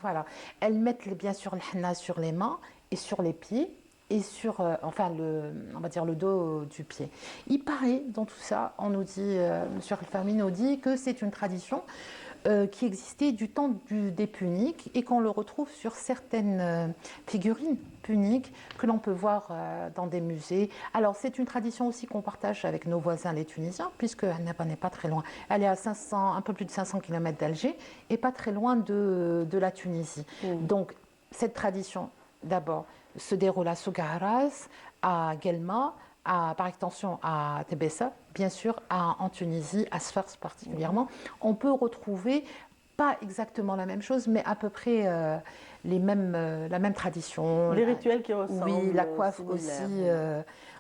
Voilà. Elles mettent bien sûr le henna sur les mains et sur les pieds et sur, on va dire le dos du pied. Il paraît dans tout ça, on nous dit, Monsieur Khalfaoui nous dit que c'est une tradition qui existait du temps des Puniques et qu'on le retrouve sur certaines figurines puniques que l'on peut voir dans des musées. Alors c'est une tradition aussi qu'on partage avec nos voisins les Tunisiens puisque Annaba n'est pas très loin. Elle est à un peu plus de 500 km d'Alger et pas très loin de la Tunisie. Donc cette tradition d'abord se déroule à Sougaras, à Guelma, par extension à Tébessa, bien sûr en Tunisie, à Sfars particulièrement. On peut retrouver, pas exactement la même chose, mais à peu près la même tradition. Les rituels qui ressemblent. Oui, la coiffe aussi.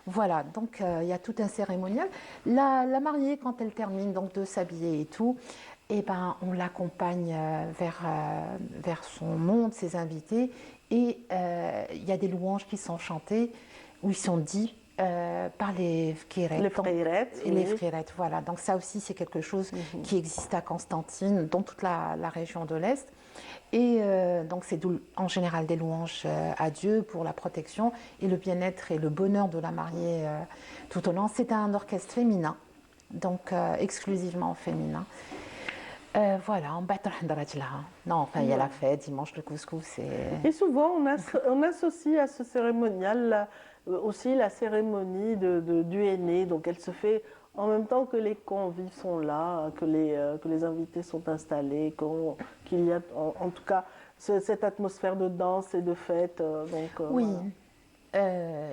Voilà, donc il y a tout un cérémonial. La mariée, quand elle termine donc, de s'habiller et tout, et ben, on l'accompagne vers son monde, ses invités, et il y a des louanges qui sont chantées, où ils sont dits par les fkirettes. Les fkirettes, voilà. Donc ça aussi, c'est quelque chose qui existe à Constantine, dans toute la région de l'Est. Et donc c'est en général des louanges à Dieu pour la protection et le bien-être et le bonheur de la mariée tout au long. C'est un orchestre féminin, donc exclusivement féminin. Voilà, on bat là. Non, enfin, il y a la fête, dimanche le couscous. Et souvent, on associe à ce cérémonial aussi la cérémonie du henné. Donc, elle se fait en même temps que les convives sont là, que les invités sont installés, qu'il y a en tout cas cette atmosphère de danse et de fête. Oui. Voilà.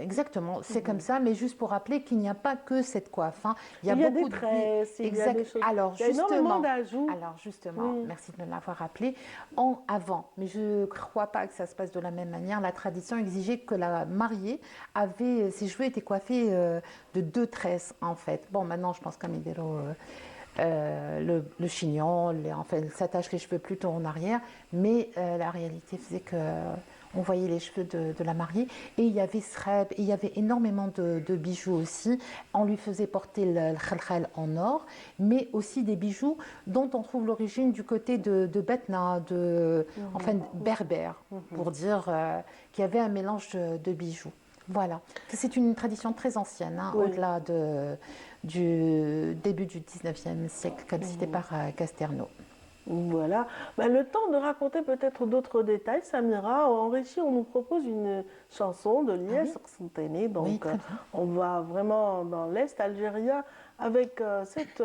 Exactement, c'est comme ça, mais juste pour rappeler qu'il n'y a pas que cette coiffe. Hein. Il y a des tresses, il y a des choses. Alors, il y a énormément d'ajouts. Alors justement, merci de me l'avoir rappelé. Avant, mais je ne crois pas que ça se passe de la même manière, la tradition exigeait que la mariée ses cheveux étaient coiffés de 2 tresses en fait. Bon, maintenant je pense qu'à Medero, le chignon, enfin, elle s'attache les cheveux plutôt en arrière, mais la réalité faisait que on voyait les cheveux de la mariée, et il y avait sreb, et il y avait énormément de bijoux aussi. On lui faisait porter le khalkhal en or, mais aussi des bijoux dont on trouve l'origine du côté de Betna, enfin berbère, pour dire qu'il y avait un mélange de bijoux. Voilà, c'est une tradition très ancienne, hein, au-delà du début du 19e siècle, comme cité par Casterno. Voilà. Le temps de raconter peut-être d'autres détails, Samira. En régie, on nous propose une chanson de Lies Qsenteni. Donc, on va vraiment dans l'Est algérien avec cette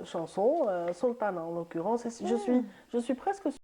chanson, Sultana en l'occurrence. Je suis presque sûre.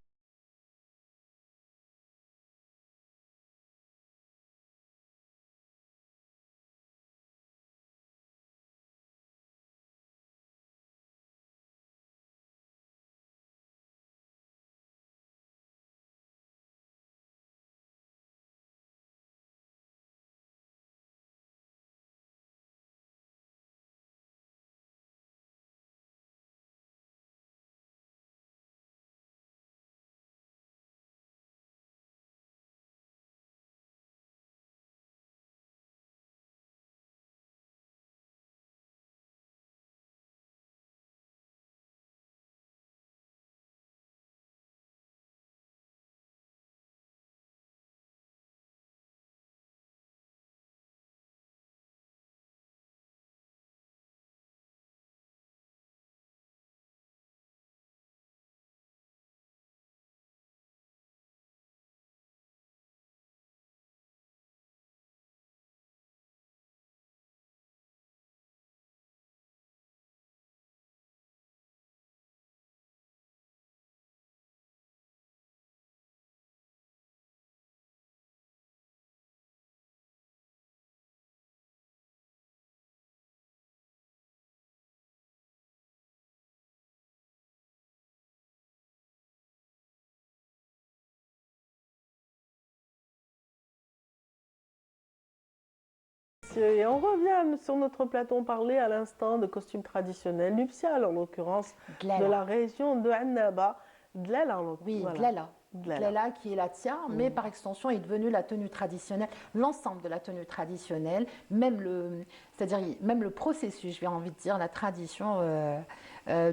Et on revient sur notre plateau. On parlait à l'instant de costumes traditionnels, nuptial en l'occurrence, de la région de Annaba. Dlala, oui, voilà. Dlala qui est la tiare, mais par extension est devenue la tenue traditionnelle, l'ensemble de la tenue traditionnelle, même le processus, j'ai envie de dire, la tradition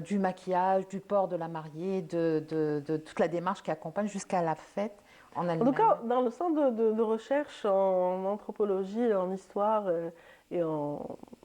du maquillage, du port de la mariée, de toute la démarche qui accompagne jusqu'à la fête. En tout cas, dans le centre de recherche en anthropologie, en histoire et en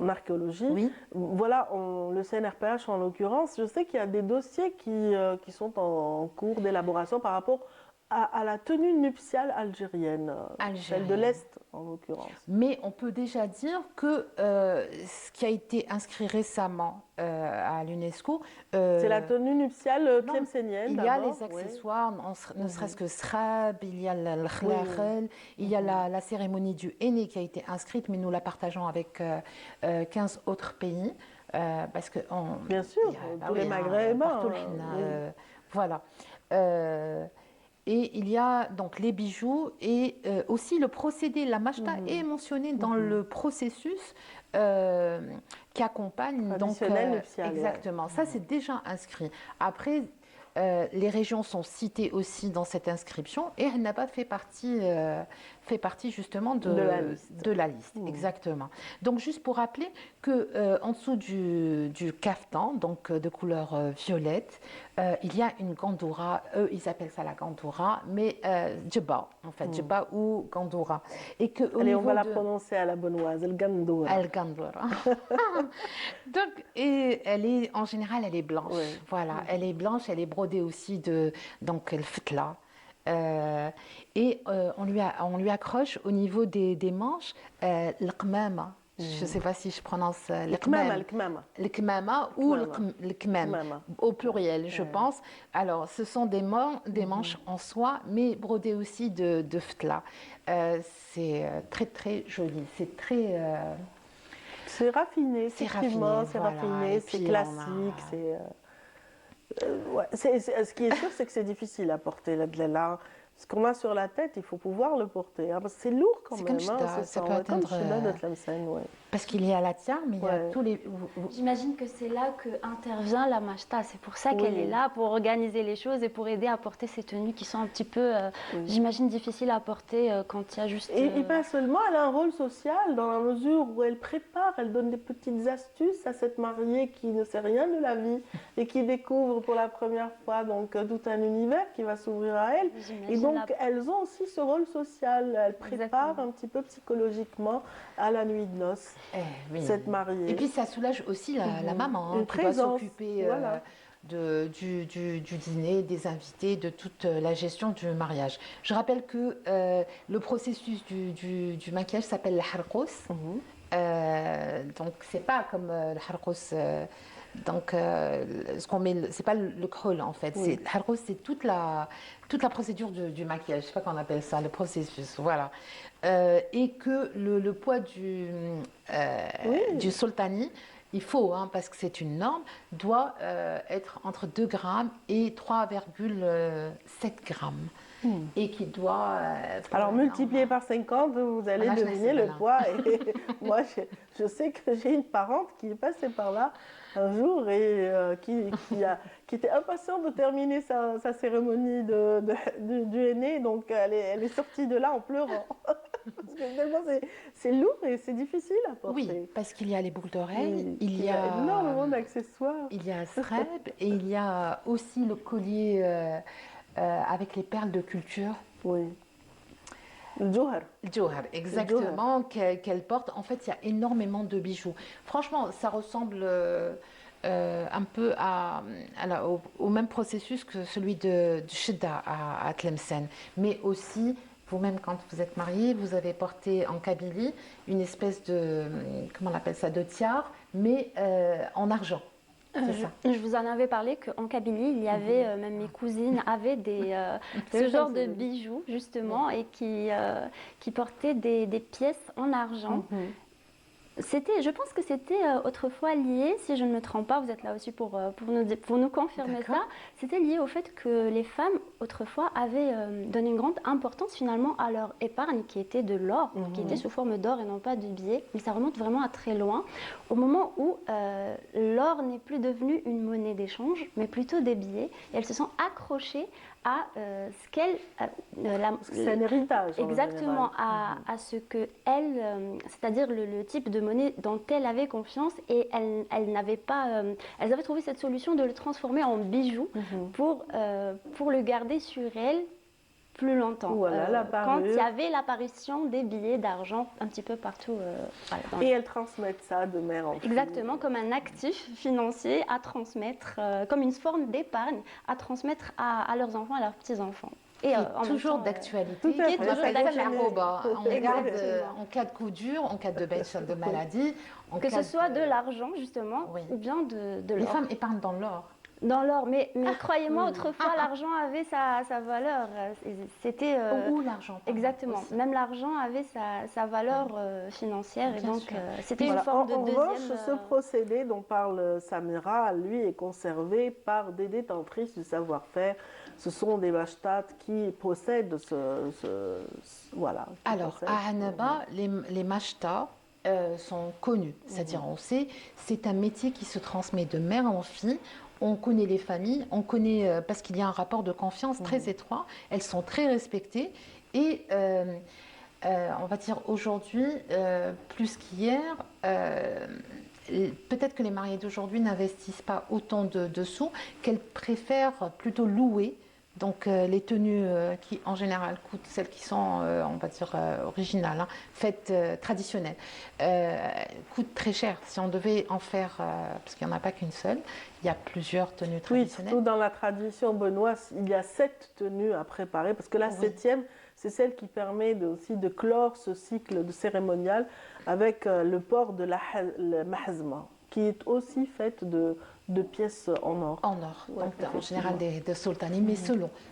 archéologie, voilà, le CNRPH en l'occurrence, je sais qu'il y a des dossiers qui sont en cours d'élaboration par rapport à la tenue nuptiale algérienne, celle de l'Est en l'occurrence. Mais on peut déjà dire que ce qui a été inscrit récemment à l'UNESCO... c'est la tenue nuptiale tlemcenienne. Il y a les accessoires, ne serait-ce que srab, il y a le khlakhl, il y a la cérémonie du henné qui a été inscrite, mais nous la partageons avec 15 autres pays. Parce que bien sûr, tous les Maghrébins. Voilà. Et il il y a donc les bijoux et aussi le procédé. La mashta est mentionnée dans le processus qui accompagne donc exactement. Ça, c'est déjà inscrit. Après, les régions sont citées aussi dans cette inscription et Annaba fait partie justement de la liste. Exactement. Donc, juste pour rappeler qu'en dessous du caftan, donc de couleur violette, il y a une gandoura. Eux, ils appellent ça la gandoura, mais djebba, en fait, djebba ou gandoura. Et que allez, on va la prononcer à la bonnoise, el gandoura. El gandoura. Donc, et en général, elle est blanche. Oui. Voilà, elle est blanche, elle est brodée aussi donc le fetla. Et on lui accroche au niveau des manches le qmama. Je ne sais pas si je prononce le kmama ou le kmam au pluriel, je pense. Alors, ce sont des manches en soie, mais brodées aussi de fetla. C'est très, très joli. C'est très... c'est raffiné, effectivement, c'est raffiné, c'est classique, ce qui est sûr, c'est que c'est difficile à porter, la dlala. Ce qu'on a sur la tête, il faut pouvoir le porter. Hein, parce que c'est lourd quand même. Ça peut atteindre... Parce qu'il y a la tiare, mais il y a tous les... J'imagine que c'est là qu'intervient la mashta. C'est pour ça qu'elle est là, pour organiser les choses et pour aider à porter ces tenues qui sont un petit peu, j'imagine, difficiles à porter quand il y a juste... Et pas seulement, elle a un rôle social dans la mesure où elle prépare, elle donne des petites astuces à cette mariée qui ne sait rien de la vie et qui découvre pour la première fois donc, tout un univers qui va s'ouvrir à elle. Et donc, elles ont aussi ce rôle social. Elles préparent un petit peu psychologiquement à la nuit de noces. Cette mariée. Et puis ça soulage aussi la maman qui doit s'occuper du dîner, des invités, de toute la gestion du mariage. Je rappelle que le processus du maquillage s'appelle le harqos. Donc c'est pas comme le harqos. Donc, ce qu'on met, c'est pas le crawl en fait. Le harqos, c'est toute la procédure du maquillage. Je sais pas comment on appelle ça, le processus. Voilà. Et que le poids du sultani, il faut, parce que c'est une norme, doit être entre 2 grammes et 3,7 grammes. Et qui doit... Alors, multiplié par 50, vous allez deviner le poids. Et moi, je sais que j'ai une parente qui est passée par là un jour et qui était impatiente de terminer sa cérémonie du henné. Donc, elle est sortie de là en pleurant. Parce que tellement c'est lourd et c'est difficile à porter. Oui, parce qu'il y a les boucles d'oreilles, il y a énormément d'accessoires. Il y a Sreb et il y a aussi le collier avec les perles de culture. Oui. Le Johar. Le Johar, exactement, qu'elle porte. En fait, il y a énormément de bijoux. Franchement, ça ressemble un peu au même processus que celui du Shidda à Tlemcen. Mais aussi, vous-même, quand vous êtes marié, vous avez porté en Kabylie une espèce de, comment on appelle ça, de tiare, mais en argent. Je vous en avais parlé qu'en Kabylie, il y avait, même mes cousines avaient ce genre de bijoux, justement, et qui portaient des pièces en argent. Je pense que c'était autrefois lié, si je ne me trompe pas, vous êtes là aussi pour nous confirmer ça, c'était lié au fait que les femmes autrefois avaient donné une grande importance finalement à leur épargne qui était de l'or, qui était sous forme d'or et non pas de billets, mais ça remonte vraiment à très loin, au moment où l'or n'est plus devenu une monnaie d'échange, mais plutôt des billets, et elles se sont accrochées à ce qu'elle... c'est un héritage. Exactement, à ce que elle, c'est-à-dire le type de monnaie dont elle avait confiance, et elles n'avaient pas... elles avaient trouvé cette solution de le transformer en bijou pour le garder sur elle plus longtemps. Voilà, quand il y avait l'apparition des billets d'argent un petit peu partout. Et elles transmettent ça de mère en fille. Exactement, comme un actif financier à transmettre, comme une forme d'épargne à transmettre à leurs enfants, à leurs petits-enfants. Et toujours d'actualité. On garde en cas de coup dur, en cas de maladie. Que ce soit de l'argent, justement, ou bien de l'or. Les femmes épargnent dans l'or. Dans l'or, mais croyez-moi, autrefois, l'argent avait sa valeur. C'était... Ou l'argent. Exactement. Aussi. Même l'argent avait sa valeur financière. Bien et donc, sûr. c'était une forme de deuxième... En revanche, ce procédé dont parle Samira, lui, est conservé par des détentrices du savoir-faire ce sont des mashtat qui possèdent voilà. Alors, à Annaba, les mashtas sont connus, c'est-à-dire on sait, c'est un métier qui se transmet de mère en fille. On connaît les familles, on connaît, parce qu'il y a un rapport de confiance très étroit, elles sont très respectées et on va dire aujourd'hui, plus qu'hier, peut-être que les mariés d'aujourd'hui n'investissent pas autant de sous, qu'elles préfèrent plutôt louer. Donc les tenues qui en général coûtent, celles qui sont, on va dire, originales, hein, faites traditionnelles, coûtent très cher. Si on devait en faire, parce qu'il n'y en a pas qu'une seule, il y a plusieurs tenues traditionnelles. Oui, surtout dans la tradition benoîte, il y a 7 tenues à préparer, parce que la 7e, c'est celle qui permet aussi de clore ce cycle de cérémonial avec le port de la mahzma, qui est aussi faite de pièces en or. En or, Ouais, donc en général de sultani, mais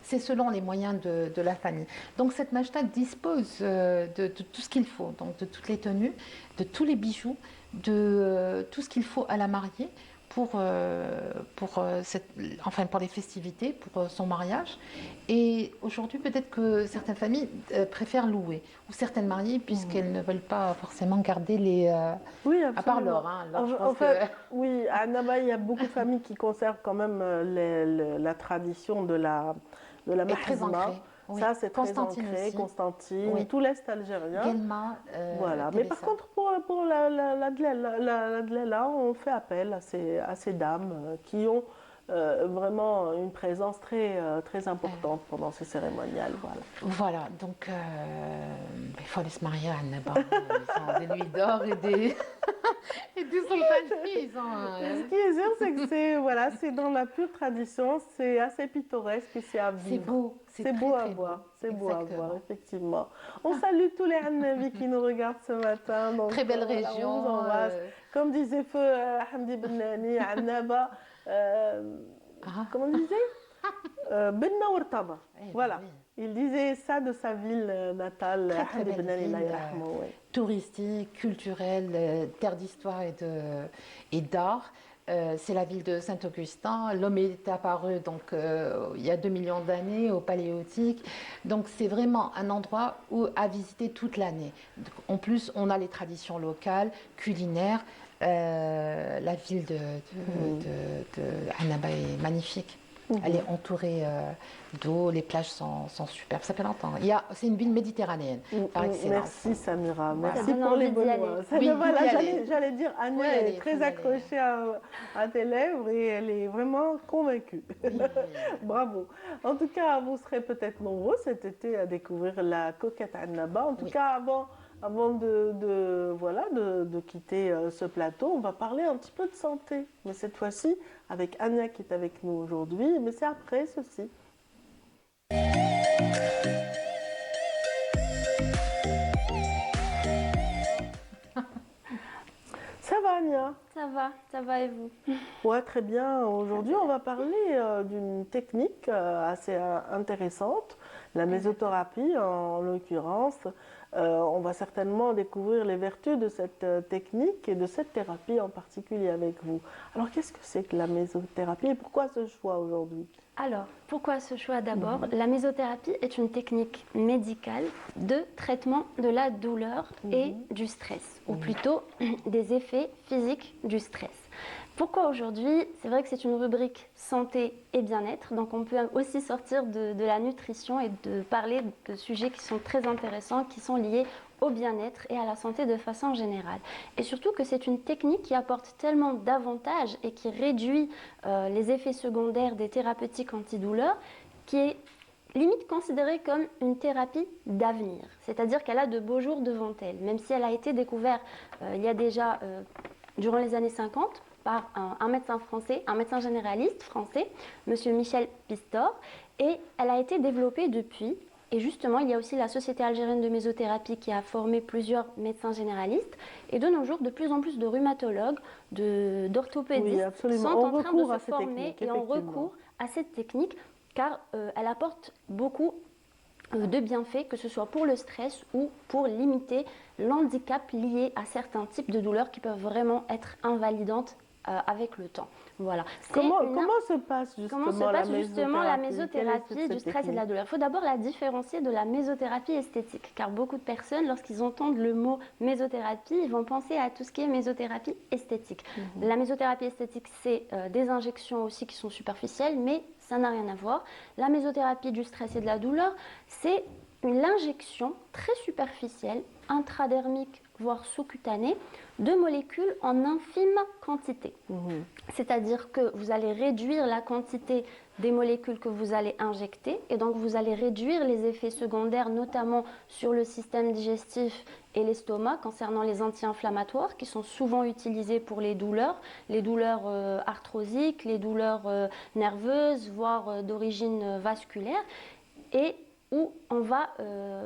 c'est selon les moyens de la famille. Donc cette mashta dispose de tout ce qu'il faut, donc de toutes les tenues, de tous les bijoux, de tout ce qu'il faut à la mariée pour les festivités, pour son mariage. Et aujourd'hui, peut-être que certaines familles préfèrent louer, ou certaines mariées, puisqu'elles ne veulent pas forcément garder les... Oui, à part absolument. l'or. Hein. L'or, je En pense fait, oui, à Annaba, il y a beaucoup de familles qui conservent quand même la tradition de la est très mahzma. ancrée. Oui. Ça, c'est très Constantine ancré. aussi. Constantine, Oui. tout l'Est algérien. Guelma, Voilà. Mais par Télessa. contre, pour la dlela, on fait appel à ces dames qui ont vraiment une présence très importante pendant ces cérémoniales. Voilà. Voilà, donc il faut aller se marier à Annaba. Ils ont des nuits d'or et des et des sultanis. Ce qui est sûr, c'est que c'est dans la pure tradition, c'est assez pittoresque et c'est à vivre. C'est beau, C'est beau à voir, c'est beau à voir, effectivement. On salue tous les Annavis qui nous regardent ce matin. Donc, Très belle voilà, région. on vous embrasse. Comme disait Feu Hamdi Bennani, Annaba, comment il disait Benna Wartaba. Voilà. Oui. Il disait ça de sa ville natale, Très Hamdi belle Bennani, ville, Allah yarhamou, ouais. touristique, culturelle, terre d'histoire et d'art. C'est la ville de Saint-Augustin. L'homme est apparu donc, il y a 2 millions d'années au Paléolithique. Donc c'est vraiment un endroit à visiter toute l'année. En plus, on a les traditions locales, culinaires. La ville de Annaba est magnifique. Elle est entourée d'eau, les plages sont superbes. Ça fait longtemps. C'est une ville méditerranéenne, par excellence. Merci Samira, merci Ça donne pour les envie d'y Benoît. aller. Voilà, j'allais dire, Annie Ouais, elle allez, est très faut y aller. accrochée à tes lèvres et elle est vraiment convaincue. Bravo. En tout cas, vous serez peut-être nombreux cet été à découvrir la coquette Annaba. En tout cas, avant de quitter ce plateau, on va parler un petit peu de santé. Mais cette fois-ci, avec Anya qui est avec nous aujourd'hui, mais c'est après ceci. Ça va Anya? Ça va et vous? Ouais, très bien. Aujourd'hui, on va parler d'une technique assez intéressante, la mésothérapie en l'occurrence. On va certainement découvrir les vertus de cette technique et de cette thérapie en particulier avec vous. Alors, qu'est-ce que c'est que la mésothérapie et pourquoi ce choix aujourd'hui? Alors, pourquoi ce choix d'abord? La mésothérapie est une technique médicale de traitement de la douleur et du stress, ou plutôt des effets physiques du stress. Pourquoi aujourd'hui? C'est vrai que c'est une rubrique santé et bien-être, donc on peut aussi sortir de la nutrition et de parler de sujets qui sont très intéressants, qui sont liés au bien-être et à la santé de façon générale. Et surtout que c'est une technique qui apporte tellement d'avantages et qui réduit les effets secondaires des thérapeutiques antidouleurs, qui est limite considérée comme une thérapie d'avenir. C'est-à-dire qu'elle a de beaux jours devant elle, même si elle a été découverte il y a déjà, durant les années 50, par un médecin français, un médecin généraliste français, monsieur Michel Pistor, et elle a été développée depuis. Et justement, il y a aussi la Société algérienne de mésothérapie qui a formé plusieurs médecins généralistes. Et de nos jours, de plus en plus de rhumatologues, d'orthopédistes sont en train de se former et ont recours à cette technique car elle apporte beaucoup de bienfaits, que ce soit pour le stress ou pour limiter l'handicap lié à certains types de douleurs qui peuvent vraiment être invalidantes avec le temps. Voilà. Comment se passe justement, la mésothérapie? mésothérapie du stress et de la douleur? Il faut d'abord la différencier de la mésothérapie esthétique, car beaucoup de personnes, lorsqu'ils entendent le mot mésothérapie, ils vont penser à tout ce qui est mésothérapie esthétique. La mésothérapie esthétique, c'est des injections aussi qui sont superficielles, mais ça n'a rien à voir. La mésothérapie du stress et de la douleur, c'est une injection très superficielle, intradermique, voire sous-cutanée, de molécules en infime quantité. C'est-à-dire que vous allez réduire la quantité des molécules que vous allez injecter et donc vous allez réduire les effets secondaires, notamment sur le système digestif et l'estomac, concernant les anti-inflammatoires qui sont souvent utilisés pour les douleurs arthrosiques, les douleurs nerveuses, voire d'origine vasculaire, et où on va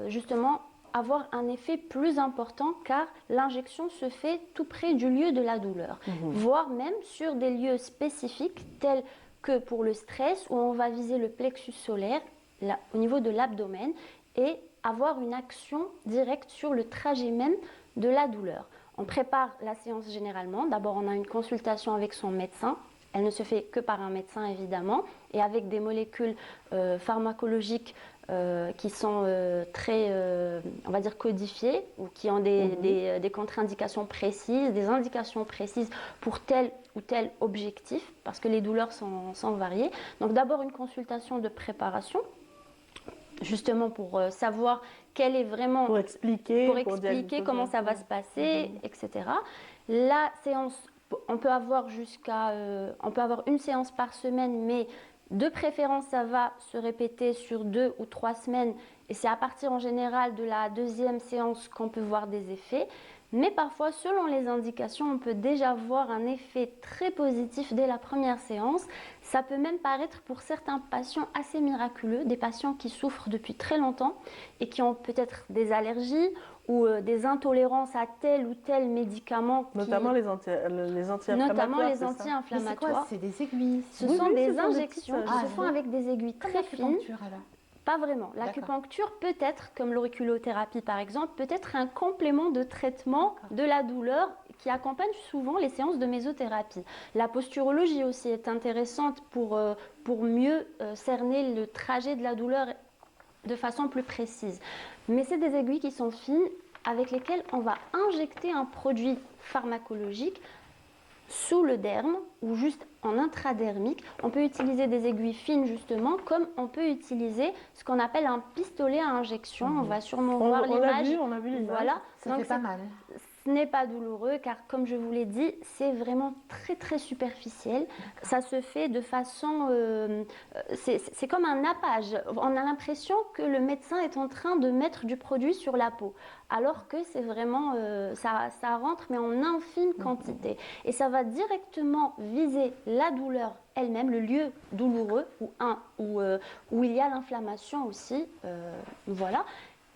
justement avoir un effet plus important car l'injection se fait tout près du lieu de la douleur, voire même sur des lieux spécifiques tels que pour le stress où on va viser le plexus solaire au niveau de l'abdomen et avoir une action directe sur le trajet même de la douleur. On prépare la séance généralement, d'abord on a une consultation avec son médecin. Elle ne se fait que par un médecin évidemment et avec des molécules pharmacologiques qui sont très, on va dire, codifiées ou qui ont des contre-indications précises, des indications précises pour tel ou tel objectif, parce que les douleurs sont variées. Donc d'abord une consultation de préparation, justement pour savoir quelle est vraiment... Pour expliquer comment ça va se passer, etc. La séance, on peut avoir une séance par semaine, mais de préférence, ça va se répéter sur 2 ou 3 semaines et c'est à partir en général de la deuxième séance qu'on peut voir des effets. Mais parfois, selon les indications, on peut déjà voir un effet très positif dès la première séance. Ça peut même paraître pour certains patients assez miraculeux, des patients qui souffrent depuis très longtemps et qui ont peut-être des allergies ou des intolérances à tel ou tel médicament. Notamment les anti-inflammatoires. C'est des aiguilles. Ce sont des injections qui se font avec des aiguilles très fines. Alors. Pas vraiment. L'acupuncture peut être, comme l'auriculothérapie par exemple, peut être un complément de traitement de la douleur qui accompagne souvent les séances de mésothérapie. La posturologie aussi est intéressante pour mieux cerner le trajet de la douleur de façon plus précise. Mais c'est des aiguilles qui sont fines avec lesquelles on va injecter un produit pharmacologique sous le derme ou juste en intradermique. On peut utiliser des aiguilles fines justement, comme on peut utiliser ce qu'on appelle un pistolet à injection. On va sûrement voir l'image. On a vu l'image. Voilà. Ça fait pas mal. Ce n'est pas douloureux car, comme je vous l'ai dit, c'est vraiment très très superficiel. Ça se fait de façon... c'est comme un nappage. On a l'impression que le médecin est en train de mettre du produit sur la peau. Alors que c'est vraiment... ça rentre mais en infime quantité. Et ça va directement viser la douleur elle-même, le lieu douloureux où il y a l'inflammation aussi. Voilà.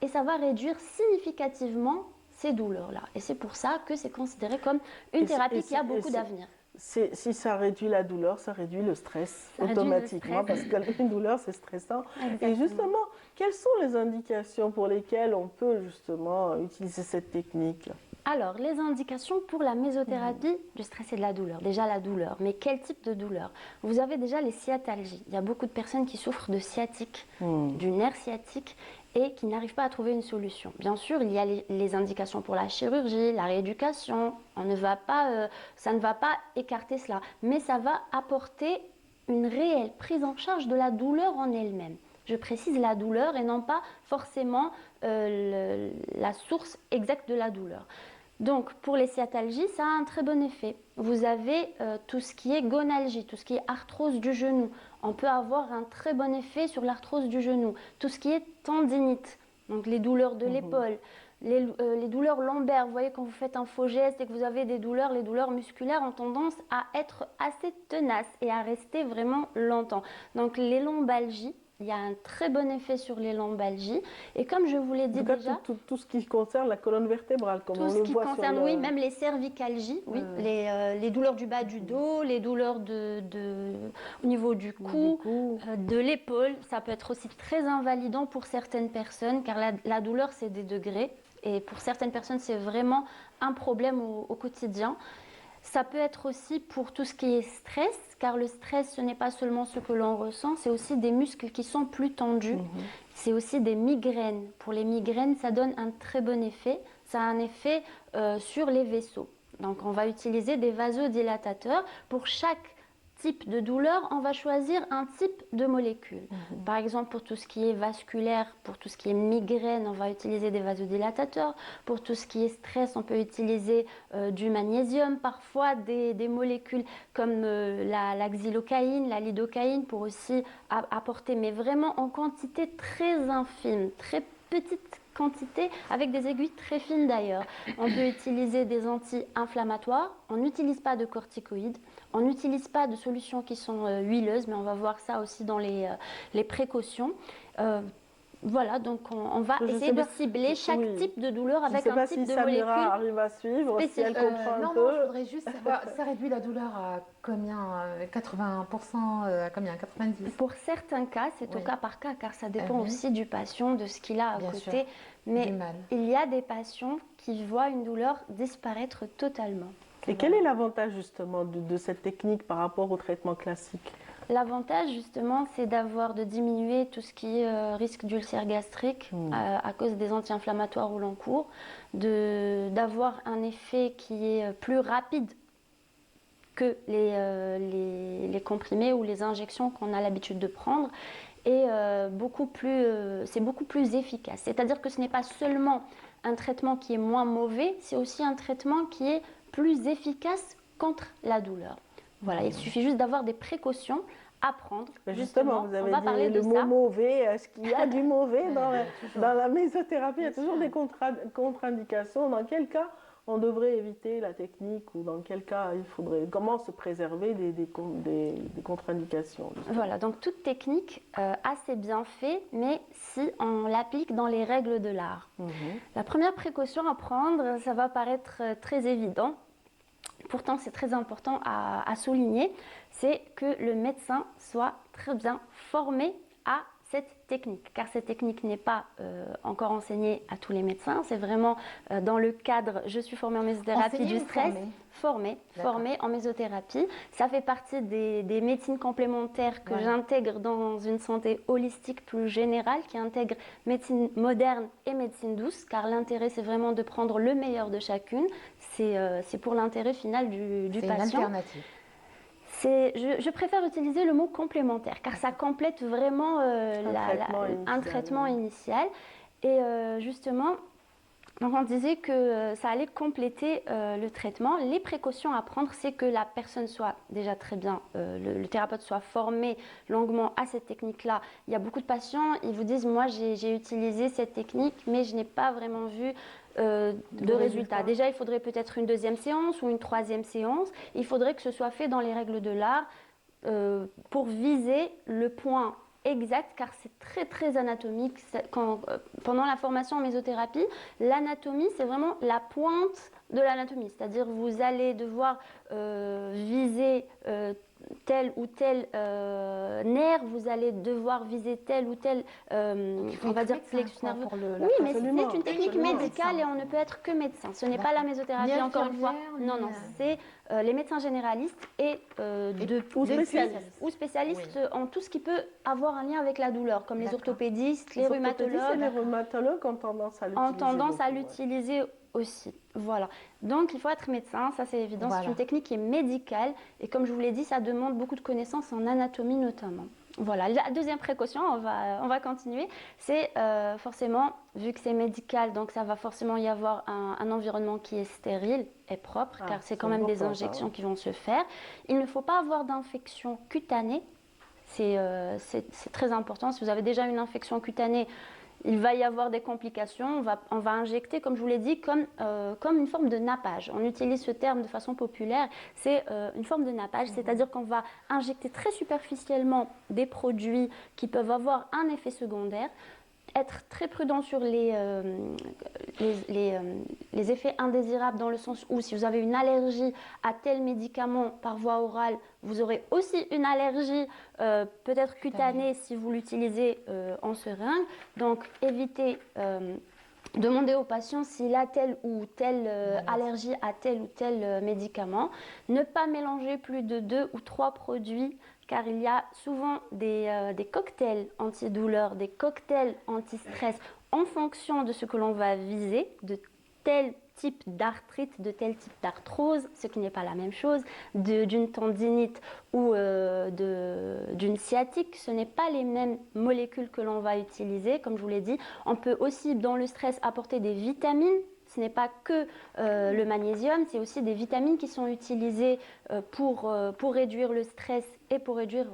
Et ça va réduire significativement ces douleurs-là. Et c'est pour ça que c'est considéré comme une thérapie qui a beaucoup d'avenir. Si ça réduit la douleur, ça réduit le stress automatiquement, parce qu'une douleur, c'est stressant. Exactement. Et justement, quelles sont les indications pour lesquelles on peut justement utiliser cette technique ? Alors, les indications pour la mésothérapie du stress et de la douleur. Déjà la douleur, mais quel type de douleur ? Vous avez déjà les sciatalgies. Il y a beaucoup de personnes qui souffrent de sciatique, du nerf sciatique, et qui n'arrivent pas à trouver une solution. Bien sûr, il y a les indications pour la chirurgie, la rééducation. Ça ne va pas écarter cela, mais ça va apporter une réelle prise en charge de la douleur en elle-même. Je précise la douleur et non pas forcément la source exacte de la douleur. Donc, pour les sciatalgies, ça a un très bon effet. Vous avez tout ce qui est gonalgie, tout ce qui est arthrose du genou. On peut avoir un très bon effet sur l'arthrose du genou. Tout ce qui est tendinite, donc les douleurs de l'épaule, les douleurs lombaires. Vous voyez, quand vous faites un faux geste et que vous avez des douleurs, les douleurs musculaires ont tendance à être assez tenaces et à rester vraiment longtemps. Donc, les lombalgies, il y a un très bon effet sur les lombalgies. Et comme je vous l'ai dit déjà... Tout ce qui concerne la colonne vertébrale, comme on le voit sur le... Tout ce qui concerne, oui, même les cervicalgies, les douleurs du bas du dos, les douleurs au niveau du cou, de l'épaule. Ça peut être aussi très invalidant pour certaines personnes, car la douleur, c'est des degrés. Et pour certaines personnes, c'est vraiment un problème au quotidien. Ça peut être aussi pour tout ce qui est stress, car le stress, ce n'est pas seulement ce que l'on ressent, c'est aussi des muscles qui sont plus tendus. C'est aussi des migraines. Pour les migraines, ça donne un très bon effet. Ça a un effet sur les vaisseaux. Donc, on va utiliser des vasodilatateurs. Pour chaque type de douleur, on va choisir un type de molécule. Par exemple, pour tout ce qui est vasculaire, pour tout ce qui est migraine, on va utiliser des vasodilatateurs. Pour tout ce qui est stress, on peut utiliser du magnésium, parfois des molécules comme la xylocaïne, la lidocaïne, pour aussi apporter, mais vraiment en quantité très infime, très petite quantité, avec des aiguilles très fines d'ailleurs. On peut utiliser des anti-inflammatoires, on n'utilise pas de corticoïdes, on n'utilise pas de solutions qui sont huileuses, mais on va voir ça aussi dans les précautions. Voilà, donc on va essayer de cibler chaque type de douleur avec un type de molécule. Je ne sais pas si Samira arrive à suivre, si elle comprend un peu. Non, je voudrais juste savoir, ça réduit la douleur à combien 80%, à combien 90%? Pour certains cas, c'est au cas par cas, car ça dépend aussi du patient, de ce qu'il a à côté. Mais il y a des patients qui voient une douleur disparaître totalement. Et quel est l'avantage justement de cette technique par rapport au traitement classique? L'avantage justement, c'est de diminuer tout ce qui est risque d'ulcère gastrique à cause des anti-inflammatoires au long cours, d'avoir un effet qui est plus rapide que les comprimés ou les injections qu'on a l'habitude de prendre, et c'est beaucoup plus efficace. C'est-à-dire que ce n'est pas seulement un traitement qui est moins mauvais, c'est aussi un traitement qui est plus efficace contre la douleur. Voilà, il suffit juste d'avoir des précautions à prendre. Justement, vous avez dit le mot mauvais. Est-ce qu'il y a du mauvais dans la mésothérapie? Il y a toujours des contre-indications. Dans quel cas on devrait éviter la technique, ou dans quel cas il faudrait, comment se préserver des contre-indications? Voilà, donc toute technique assez bien fait, mais si on l'applique dans les règles de l'art. La première précaution à prendre, ça va paraître très évident. Pourtant, c'est très important à souligner, c'est que le médecin soit très bien formé à cette technique, car cette technique n'est pas encore enseignée à tous les médecins. C'est vraiment dans le cadre, je suis formée en mésothérapie du stress, formée en mésothérapie. Ça fait partie des médecines complémentaires que j'intègre dans une santé holistique plus générale, qui intègre médecine moderne et médecine douce, car l'intérêt, c'est vraiment de prendre le meilleur de chacune. C'est pour l'intérêt final du patient. C'est une alternative. Je préfère utiliser le mot complémentaire, car ça complète vraiment un traitement initial. Et justement, donc on disait que ça allait compléter le traitement. Les précautions à prendre, c'est que la personne soit déjà très bien, le thérapeute soit formé longuement à cette technique-là. Il y a beaucoup de patients, ils vous disent, moi j'ai utilisé cette technique, mais je n'ai pas vraiment vu de résultats. Déjà, il faudrait peut-être une deuxième séance ou une troisième séance. Il faudrait que ce soit fait dans les règles de l'art pour viser le point exact, car c'est très très anatomique. Pendant la formation en mésothérapie, l'anatomie, c'est vraiment la pointe de l'anatomie. C'est-à-dire vous allez devoir viser tel ou tel nerf, vous allez devoir viser tel ou tel, on va dire, plexus nerveux. Oui, mais c'est une technique médicale et on ne peut être que médecin. Ce n'est pas la mésothérapie, encore une fois. Non, c'est les médecins généralistes et ou spécialistes en tout ce qui peut avoir un lien avec la douleur, comme les orthopédistes, les rhumatologues. Les rhumatologues ont tendance à l'utiliser. Aussi, voilà. Donc il faut être médecin, ça c'est évident. C'est une technique qui est médicale et comme je vous l'ai dit, ça demande beaucoup de connaissances en anatomie notamment. Voilà, la deuxième précaution, on va continuer, c'est forcément, vu que c'est médical, donc ça va forcément y avoir un environnement qui est stérile et propre, car c'est quand même des injections qui vont se faire. Il ne faut pas avoir d'infection cutanée, c'est très important. Si vous avez déjà une infection cutanée, il va y avoir des complications, on va injecter, comme je vous l'ai dit, comme une forme de nappage. On utilise ce terme de façon populaire, c'est une forme de nappage, c'est-à-dire qu'on va injecter très superficiellement des produits qui peuvent avoir un effet secondaire, être très prudent sur les effets indésirables, dans le sens où si vous avez une allergie à tel médicament par voie orale, vous aurez aussi une allergie peut-être cutanée si vous l'utilisez en seringue. Donc évitez demander au patient s'il a telle ou telle allergie à tel ou tel médicament. Ne pas mélanger plus de 2 ou 3 produits car il y a souvent des cocktails antidouleurs, des cocktails anti-stress en fonction de ce que l'on va viser, de tel type d'arthrite, de tel type d'arthrose, ce qui n'est pas la même chose, d'une tendinite ou d'une sciatique, ce n'est pas les mêmes molécules que l'on va utiliser. Comme je vous l'ai dit, on peut aussi dans le stress apporter des vitamines. Ce n'est pas que le magnésium, c'est aussi des vitamines qui sont utilisées pour réduire le stress et pour réduire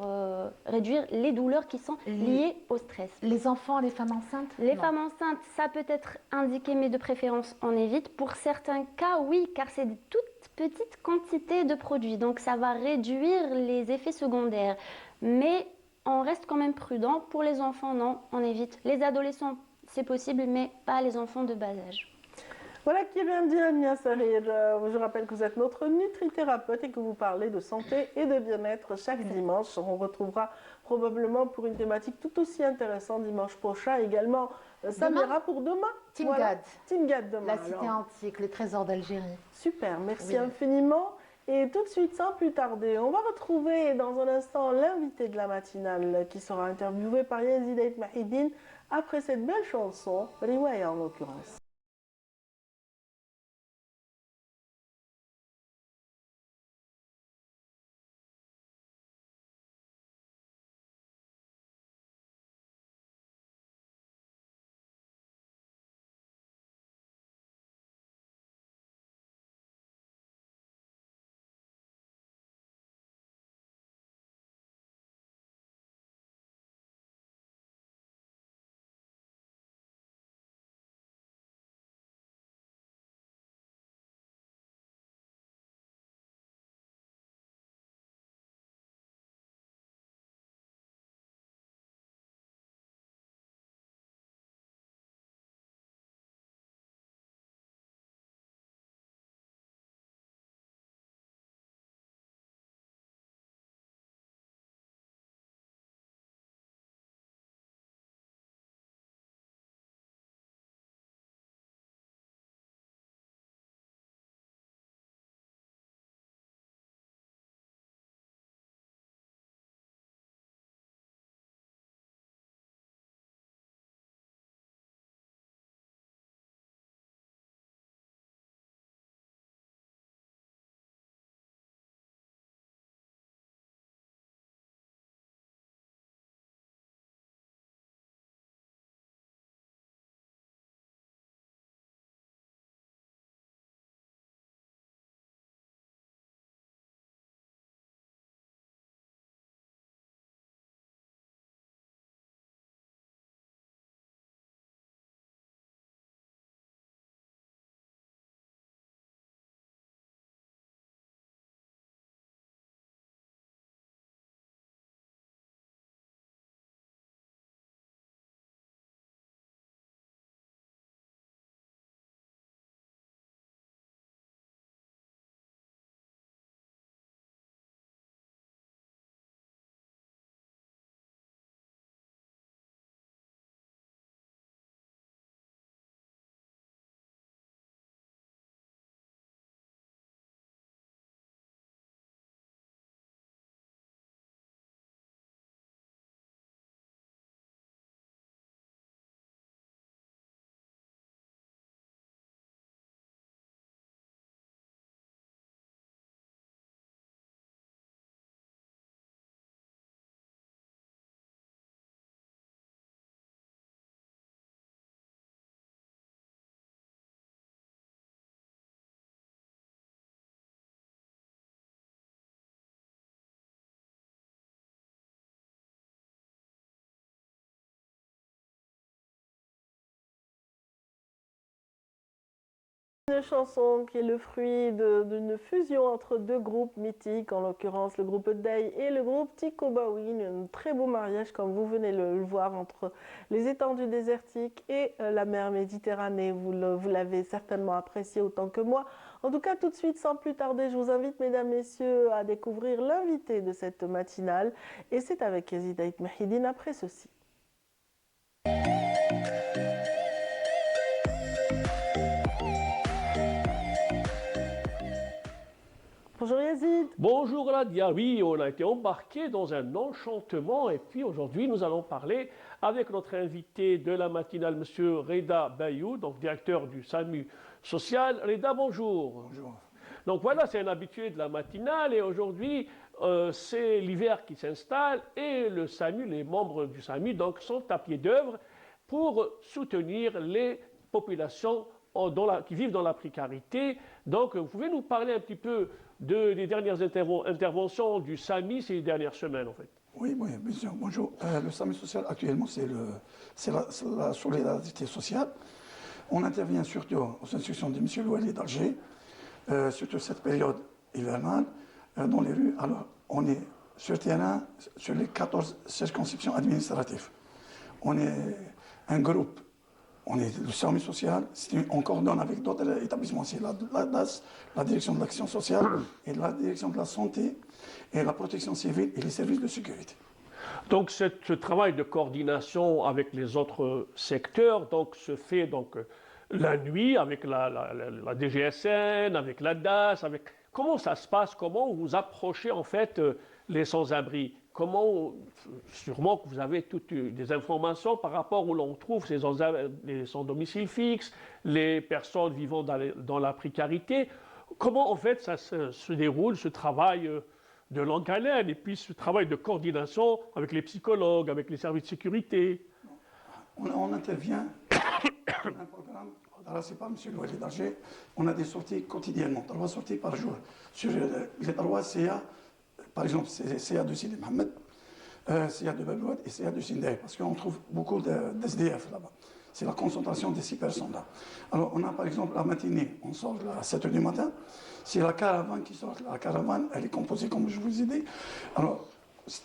les douleurs qui sont liées au stress. Les enfants, les femmes enceintes? Les femmes enceintes, ça peut être indiqué, mais de préférence on évite. Pour certains cas, oui, car c'est de toutes petites quantités de produits, donc ça va réduire les effets secondaires. Mais on reste quand même prudent. Pour les enfants, non, on évite. Les adolescents, c'est possible, mais pas les enfants de bas âge. Voilà qui est bien dit, Amia Sarir. Je rappelle que vous êtes notre nutrithérapeute et que vous parlez de santé et de bien-être chaque dimanche. On retrouvera probablement pour une thématique tout aussi intéressante dimanche prochain. Également, Samira pour demain. Tingad. Voilà. Tingad demain. La cité antique, les trésors d'Algérie. Super, merci infiniment. Et tout de suite, sans plus tarder, on va retrouver dans un instant l'invité de la matinale qui sera interviewé par Yazid Mahidine après cette belle chanson, Riwaya en l'occurrence. Une chanson qui est le fruit d'une fusion entre deux groupes mythiques, en l'occurrence le groupe Day et le groupe Tycho Brahe. Un très beau mariage, comme vous venez le voir, entre les étendues désertiques et la mer Méditerranée. Vous l'avez certainement apprécié autant que moi. En tout cas, tout de suite, sans plus tarder, je vous invite, mesdames, messieurs, à découvrir l'invité de cette matinale. Et c'est avec Yazid Mahidine après ceci. Bonjour Radia, oui, on a été embarqué dans un enchantement et puis aujourd'hui nous allons parler avec notre invité de la matinale, Monsieur Reda Bayou, donc directeur du SAMU social. Reda, bonjour. Bonjour. Donc voilà, c'est un habitué de la matinale et aujourd'hui c'est l'hiver qui s'installe et le SAMU, les membres du SAMU donc, sont à pied d'œuvre pour soutenir les populations qui vivent dans la précarité. Donc vous pouvez nous parler un petit peu des dernières interventions du SAMI ces dernières semaines en fait. Oui, bien sûr. Bonjour. Le SAMU social actuellement c'est la solidarité sociale. On intervient surtout aux institutions de M. Louali d'Alger, surtout cette période hivernale, dans les rues. Alors, on est sur terrain, sur les 14 circonscriptions administratives. On est un groupe, on est le SAMU social, on coordonne avec d'autres établissements, c'est la DAS, la direction de l'action sociale, et la direction de la santé, et la protection civile et les services de sécurité. Donc, ce travail de coordination avec les autres secteurs donc, se fait donc, la nuit avec la DGSN, avec la DAS. Comment ça se passe? Comment vous approchez en fait les sans-abri? Sûrement que vous avez toutes des informations par rapport où l'on trouve les sans domicile fixe, les personnes vivant dans la précarité. Comment en fait ça se déroule, ce travail de longue haleine et puis ce travail de coordination avec les psychologues, avec les services de sécurité? On intervient, on a un programme adressé par M. Louali d'Alger, on a des sorties quotidiennement, 3 sorties par jour, sur les 3 CA, par exemple CA de Sidi Mohamed, CA de Bablouad et CA de Sindé, parce qu'on trouve beaucoup d'SDF là-bas. C'est la concentration de 6 personnes-là. Alors, on a par exemple la matinée, on sort à 7 h du matin, c'est la caravane qui sort. La caravane, elle est composée, comme je vous ai dit. Alors,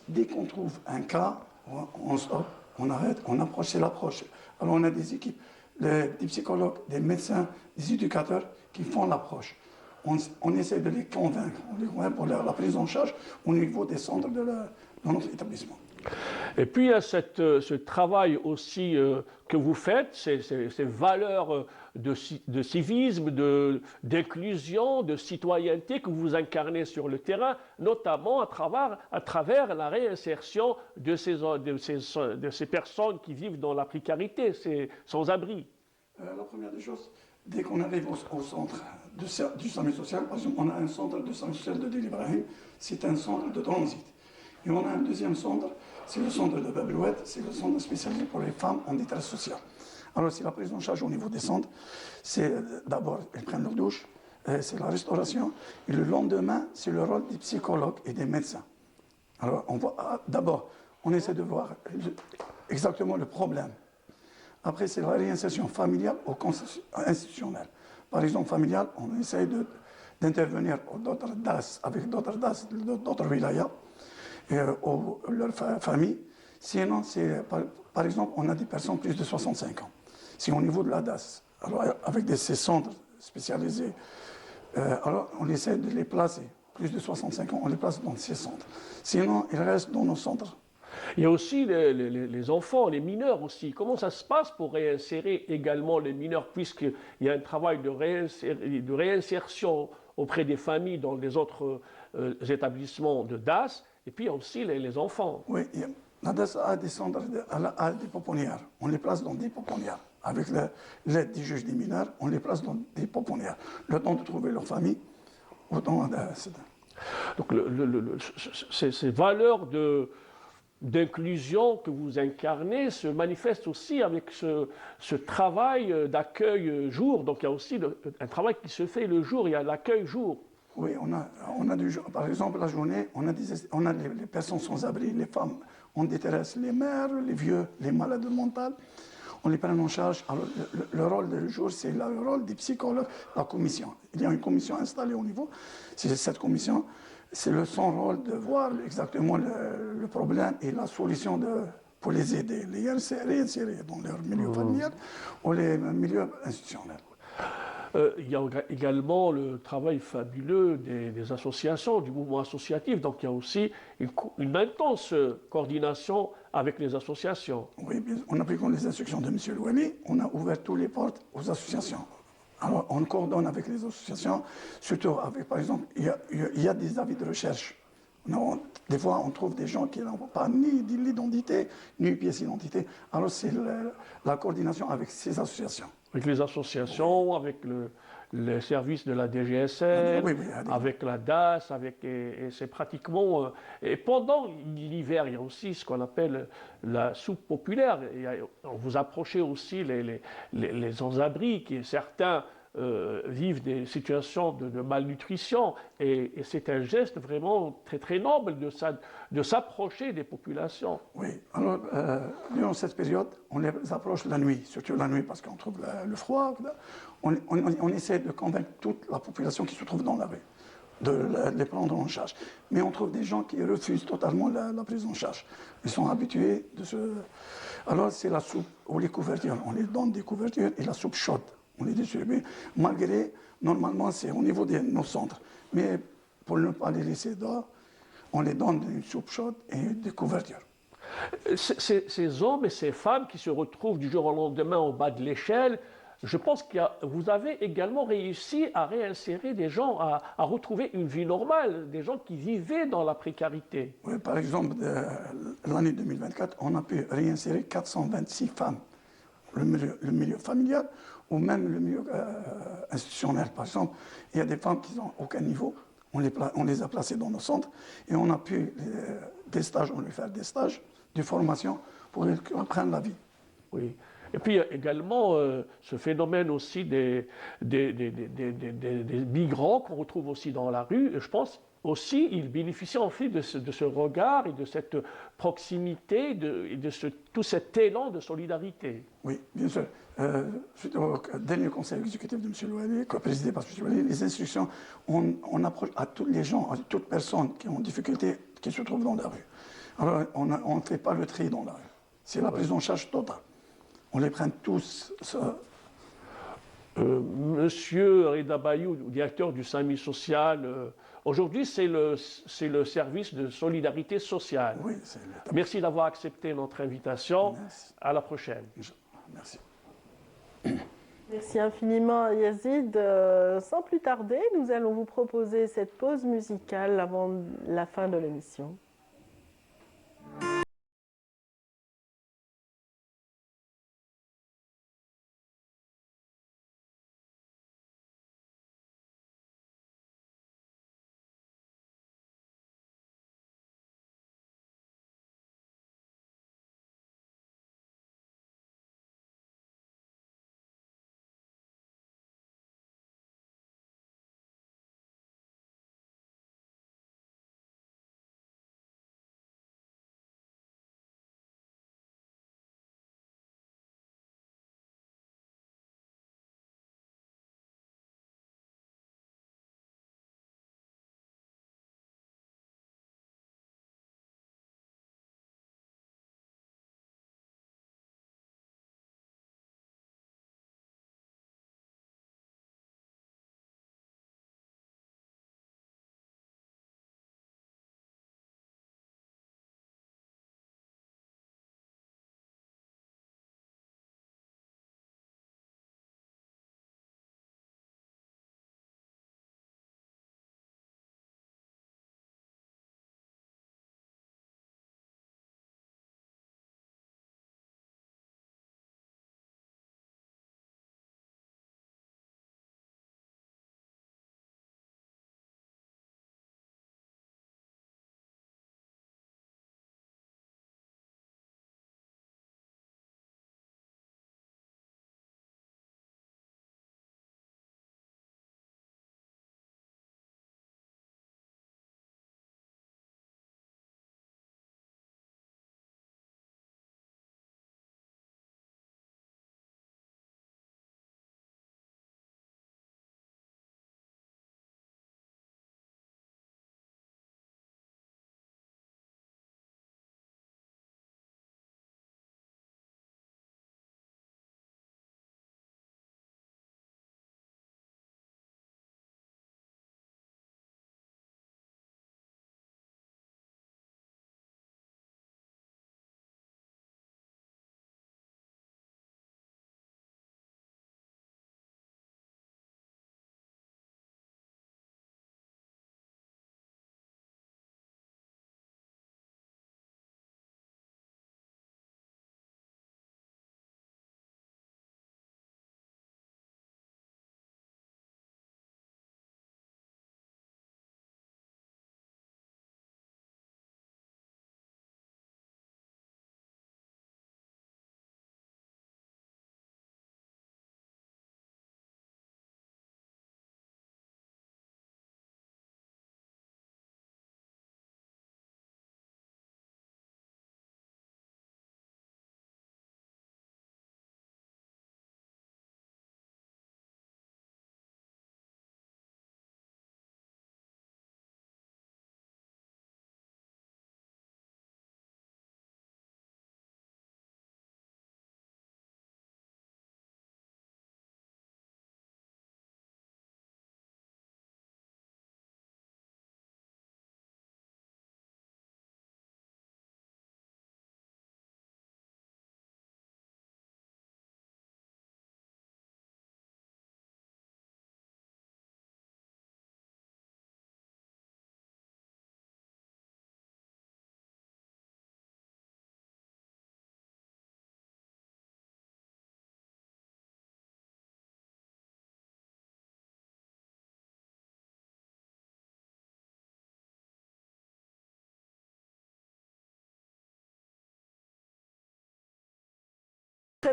dès qu'on trouve un cas, on stoppe, on arrête, on approche, c'est l'approche. Alors, on a des équipes, des psychologues, des médecins, des éducateurs qui font l'approche. On essaie de les convaincre, pour la prise en charge au niveau des centres de notre établissement. Et puis il y a ce travail aussi que vous faites, ces valeurs de civisme, d'inclusion, de citoyenneté que vous incarnez sur le terrain, notamment à travers la réinsertion de ces personnes qui vivent dans la précarité, ces sans-abri. La première des choses, dès qu'on arrive au centre du SAMU social, par exemple, on a un centre de SAMU social de Del Ibrahim, c'est un centre de transit. Et on a un deuxième centre, c'est le centre de Bablouet, c'est le centre spécialisé pour les femmes en détresse sociale. Alors, c'est la prise en charge au niveau des centres. C'est d'abord, elles prennent leur douche, c'est la restauration. Et le lendemain, c'est le rôle des psychologues et des médecins. Alors, d'abord, on essaie de voir exactement le problème. Après, c'est la réinsertion familiale ou institutionnelle. Par exemple, familiale, on essaie d'intervenir d'autres DAS, avec d'autres DAS, d'autres wilayas, leur famille. Sinon, par exemple, on a des personnes plus de 65 ans. C'est au niveau de la DAS. Alors, avec ces centres spécialisés, alors on essaie de les placer. Plus de 65 ans, on les place dans ces centres. Sinon, ils restent dans nos centres. Il y a aussi les enfants, les mineurs aussi. Comment ça se passe pour réinsérer également les mineurs, puisqu'il y a un travail de réinsertion auprès des familles dans les autres établissements de DAS, et puis il y a aussi les enfants. Oui, la DAS a des centres, a des pouponnières. On les place dans des pouponnières. Avec l'aide du juge des mineurs, on les place dans des pouponnières. Le temps de trouver leur famille, autant donc ces valeurs d'inclusion que vous incarnez se manifestent aussi avec ce travail d'accueil jour. Donc il y a aussi un travail qui se fait le jour, il y a l'accueil jour. Oui, on a du jour. Par exemple, la journée, on a les personnes sans abri, les femmes en détresse, les mères, les vieux, les malades mentaux. On les prend en charge. Alors, le rôle du jour, c'est le rôle des psychologues, la commission. Il y a une commission installée au niveau. C'est cette commission, c'est son rôle de voir exactement le problème et la solution pour les aider, les réinsérer dans leur milieu familial ou les milieux institutionnels. Il y a également le travail fabuleux des associations, du mouvement associatif. Donc il y a aussi une intense coordination avec les associations. Oui, en appliquant les instructions de M. Louali, on a ouvert toutes les portes aux associations. Alors, on coordonne avec les associations, surtout avec, par exemple, il y a des avis de recherche. Non, des fois, on trouve des gens qui n'ont pas ni l'identité, ni une pièce d'identité. Alors, c'est la coordination avec ces associations. Avec les associations, avec les services de la DGSN, Oui, avec la DAS, et c'est pratiquement... et pendant l'hiver, il y a aussi ce qu'on appelle la soupe populaire. Vous approchez aussi les sans-abri, qui certains vivent des situations de malnutrition, et c'est un geste vraiment très, très noble de s'approcher des populations. Oui, alors, durant cette période, on les approche la nuit, surtout la nuit, parce qu'on trouve le froid. On essaie de convaincre toute la population qui se trouve dans la rue de les prendre en charge. Mais on trouve des gens qui refusent totalement la prise en charge. Ils sont habitués de ce... Alors, c'est la soupe ou les couvertures. On les donne des couvertures et la soupe chaude. On les distribue, malgré, normalement, c'est au niveau de nos centres. Mais pour ne pas les laisser dehors, on les donne une soupe chaude et des couvertures. Ces hommes et ces femmes qui se retrouvent du jour au lendemain au bas de l'échelle, je pense que vous avez également réussi à réinsérer des gens, à retrouver une vie normale, des gens qui vivaient dans la précarité. Oui, par exemple, l'année 2024, on a pu réinsérer 426 femmes. Le milieu familial ou même le milieu institutionnel. Par exemple, il y a des femmes qui n'ont aucun niveau. On les a placées dans nos centres et on a pu, des stages, on lui fait des stages de formation pour qu'ils apprennent la vie. Oui. Et puis il y a également ce phénomène aussi des migrants qu'on retrouve aussi dans la rue. Et je pense aussi ils bénéficient en fait de ce regard et de cette proximité et de tout cet élan de solidarité. Oui, bien sûr. Suite au dernier conseil exécutif de M. Louali, présidé par M. Louali, les instructions, on approche à tous les gens, à toute personne qui ont difficulté, qui se trouvent dans la rue. Alors, on ne fait pas le tri dans la rue. C'est la prise en charge totale. On les prend tous. Monsieur Reda Bayou, directeur du SAMI social, aujourd'hui c'est le service de solidarité sociale. Oui, merci d'avoir accepté notre invitation. Merci. À la prochaine. Merci. Merci infiniment Yazid. Sans plus tarder, nous allons vous proposer cette pause musicale avant la fin de l'émission.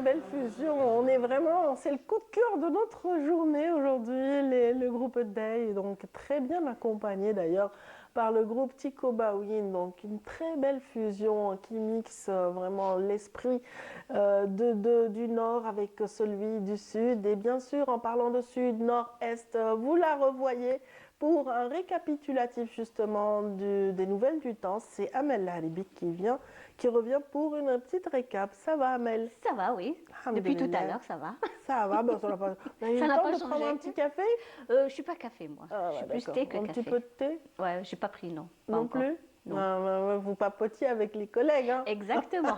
très belle fusion. On est vraiment, c'est le coup de cœur de notre journée aujourd'hui, le groupe Day, donc très bien accompagné d'ailleurs par le groupe Tico Bawin, donc une très belle fusion qui mixe vraiment l'esprit du nord avec celui du sud. Et bien sûr, en parlant de sud, nord, est, vous la revoyez pour un récapitulatif justement des nouvelles du temps. C'est Amel Laribi qui revient pour une petite récap. Ça va, Amel? Ça va, oui. Depuis tout à l'heure, ça va. Ça va, ben, ça n'a pas... Vous avez eu le temps de prendre un petit café? Je ne suis pas café, moi. Ah, je suis ouais, plus thé que un café. petit peu de thé? Ouais, j'ai pas pris, non. Pas non encore. plus? Non. Vous papotiez avec les collègues. Hein? Exactement.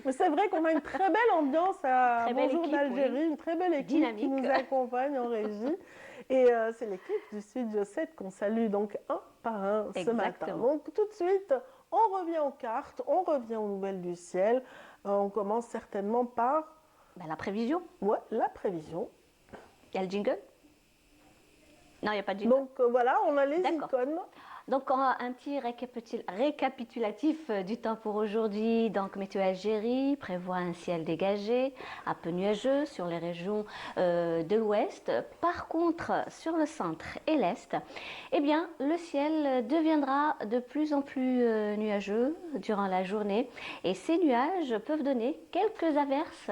Mais c'est vrai qu'on a une très belle ambiance à Bonjour d'Algérie, oui. Une très belle équipe Dynamique. qui nous accompagne en régie. Et c'est l'équipe du Studio 7 qu'on salue donc un par un ce matin. Donc tout de suite, on revient aux cartes, on revient aux nouvelles du ciel. On commence certainement par... la prévision. Ouais, la prévision. Il y a le jingle? Non, il n'y a pas de jingle. Donc voilà, on a les icônes. Donc, un petit récapitulatif du temps pour aujourd'hui. Donc, Météo Algérie prévoit un ciel dégagé, un peu nuageux sur les régions de l'ouest. Par contre, sur le centre et l'est, eh bien, le ciel deviendra de plus en plus nuageux durant la journée. Et ces nuages peuvent donner quelques averses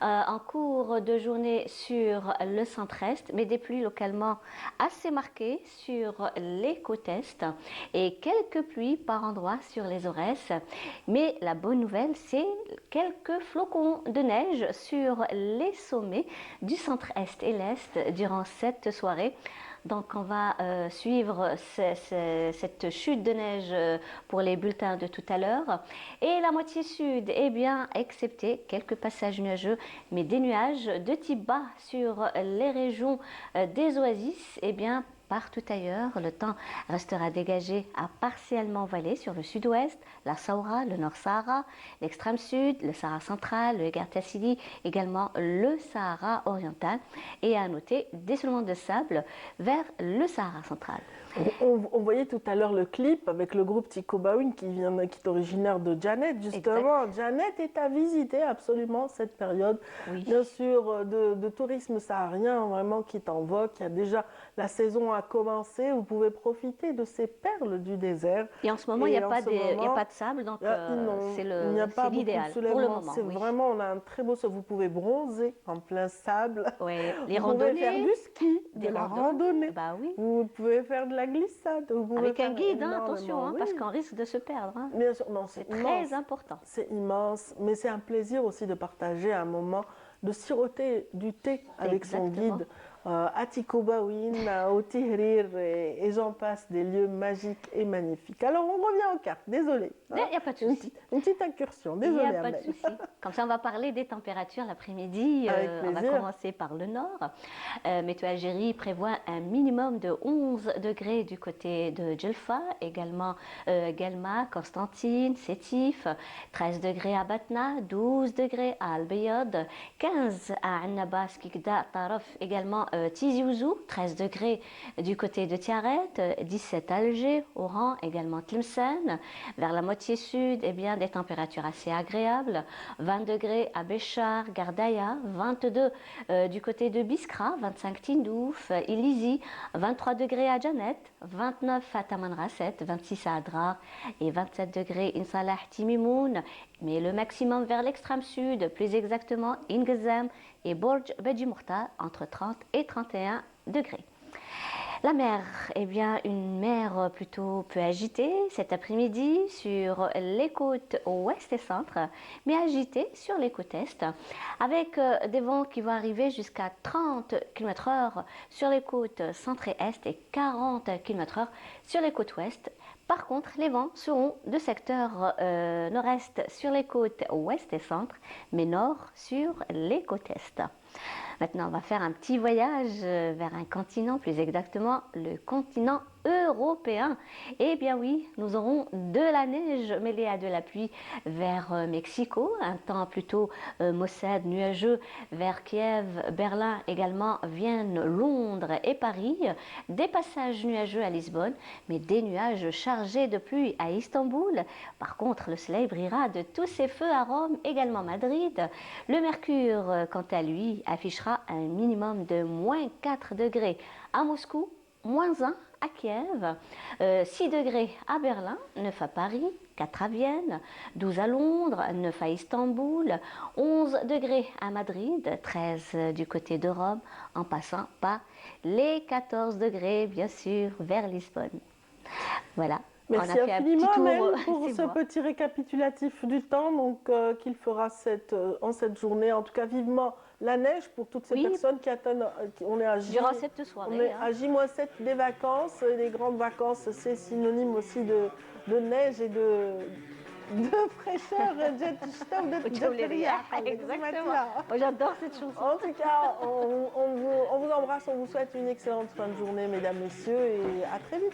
en cours de journée sur le centre-est, mais des pluies localement assez marquées sur les côtes est. Et quelques pluies par endroits sur les Aurès. Mais la bonne nouvelle, c'est quelques flocons de neige sur les sommets du centre-est et l'est durant cette soirée. Donc on va suivre cette chute de neige pour les bulletins de tout à l'heure. Et la moitié sud, eh bien, excepté quelques passages nuageux, mais des nuages de type bas sur les régions des oasis, eh bien, partout ailleurs, le temps restera dégagé à partiellement voilé sur le sud-ouest, la Saoura, le Nord-Sahara, l'extrême sud, le Sahara central, le Egart Tassili, également le Sahara oriental et à noter des soulèvements de sable vers le Sahara central. On voyait tout à l'heure le clip avec le groupe Tico Bawin qui est originaire de Janet, justement. Exact. Janet est à visiter absolument cette période, bien sûr, de tourisme saharien, vraiment qui est en vogue. Il y a déjà, la saison a commencé, vous pouvez profiter de ces perles du désert. Et en ce moment, il n'y a pas de sable, donc c'est l'idéal pour le moment. C'est vraiment, on a un très beau, vous pouvez bronzer en plein sable. Oui, les vous randonnées. Vous pouvez faire du ski, de la randonnée. Bah oui. Vous pouvez faire de la glissade. Avec un guide, attention, parce qu'on risque de se perdre. Bien sûr, non, c'est très important. C'est immense, mais c'est un plaisir aussi de partager un moment, de siroter du thé avec son guide. À Tico Bawin, au Tihrir et j'en passe, des lieux magiques et magnifiques. Alors on revient aux cartes, désolé. Il n'y a pas de souci. Une petite incursion, désolé. Il n'y a pas de souci. Comme ça, on va parler des températures l'après-midi. On va commencer par le nord. Météo Algérie prévoit un minimum de 11 degrés du côté de Djelfa, également Guelma, Constantine, Sétif, 13 degrés à Batna, 12 degrés à Al-Bayad, 15 à Annabas, Kikda, Taraf, également Tizi Ouzou, 13 degrés du côté de Tiaret, 17 à Alger, Oran, également Tlemcen. Vers la moitié sud, eh bien, des températures assez agréables, 20 degrés à Béchar, Gardaïa, 22 du côté de Biskra, 25 Tindouf, Ilizi, 23 degrés à Janet, 29 à Tamanrasset, 26 à Adrar et 27 degrés Insalah Timimoun. Mais le maximum vers l'extrême sud, plus exactement Ingezem et Borj Beji Mourta, entre 30 et 31 degrés. La mer, eh bien, une mer plutôt peu agitée cet après-midi sur les côtes ouest et centre, mais agitée sur les côtes est, avec des vents qui vont arriver jusqu'à 30 km/h sur les côtes centre et est et 40 km/h sur les côtes ouest. Par contre, les vents seront de secteur nord-est sur les côtes ouest et centre, mais nord sur les côtes est. Maintenant, on va faire un petit voyage vers un continent, plus exactement le continent européen. Eh bien oui, nous aurons de la neige mêlée à de la pluie vers Mexico, un temps plutôt maussade, nuageux vers Kiev, Berlin, également Vienne, Londres et Paris, des passages nuageux à Lisbonne, mais des nuages chargés de pluie à Istanbul. Par contre, le soleil brillera de tous ses feux à Rome, également Madrid. Le mercure, quant à lui, affichera un minimum de moins 4 degrés à Moscou, moins 1 à Kiev, 6 degrés à Berlin, 9 à Paris, 4 à Vienne, 12 à Londres, 9 à Istanbul, 11 degrés à Madrid, 13 du côté de Rome, en passant par les 14 degrés, bien sûr, vers Lisbonne. Voilà. Merci on a fait infiniment, un petit Amel, tour, pour ce petit récapitulatif du temps qu'il fera en cette journée. En tout cas, vivement la neige pour toutes ces personnes qui attendent. On est à durant cette soirée. On est à J-7 des vacances. Les grandes vacances, c'est synonyme aussi de neige et de fraîcheur. Exactement. J'adore cette chanson. En tout cas, on vous embrasse, on vous souhaite une excellente fin de journée, mesdames, messieurs, et à très vite.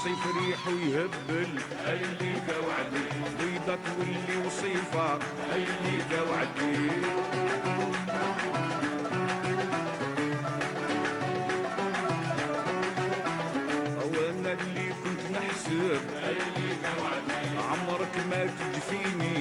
الصيف ريحه يهبل هيليك وعدي بيضة تولي وصيفة هيليك وعدي وانا اللي كنت نحسب هيليك وعدي عمرك ما تجفيني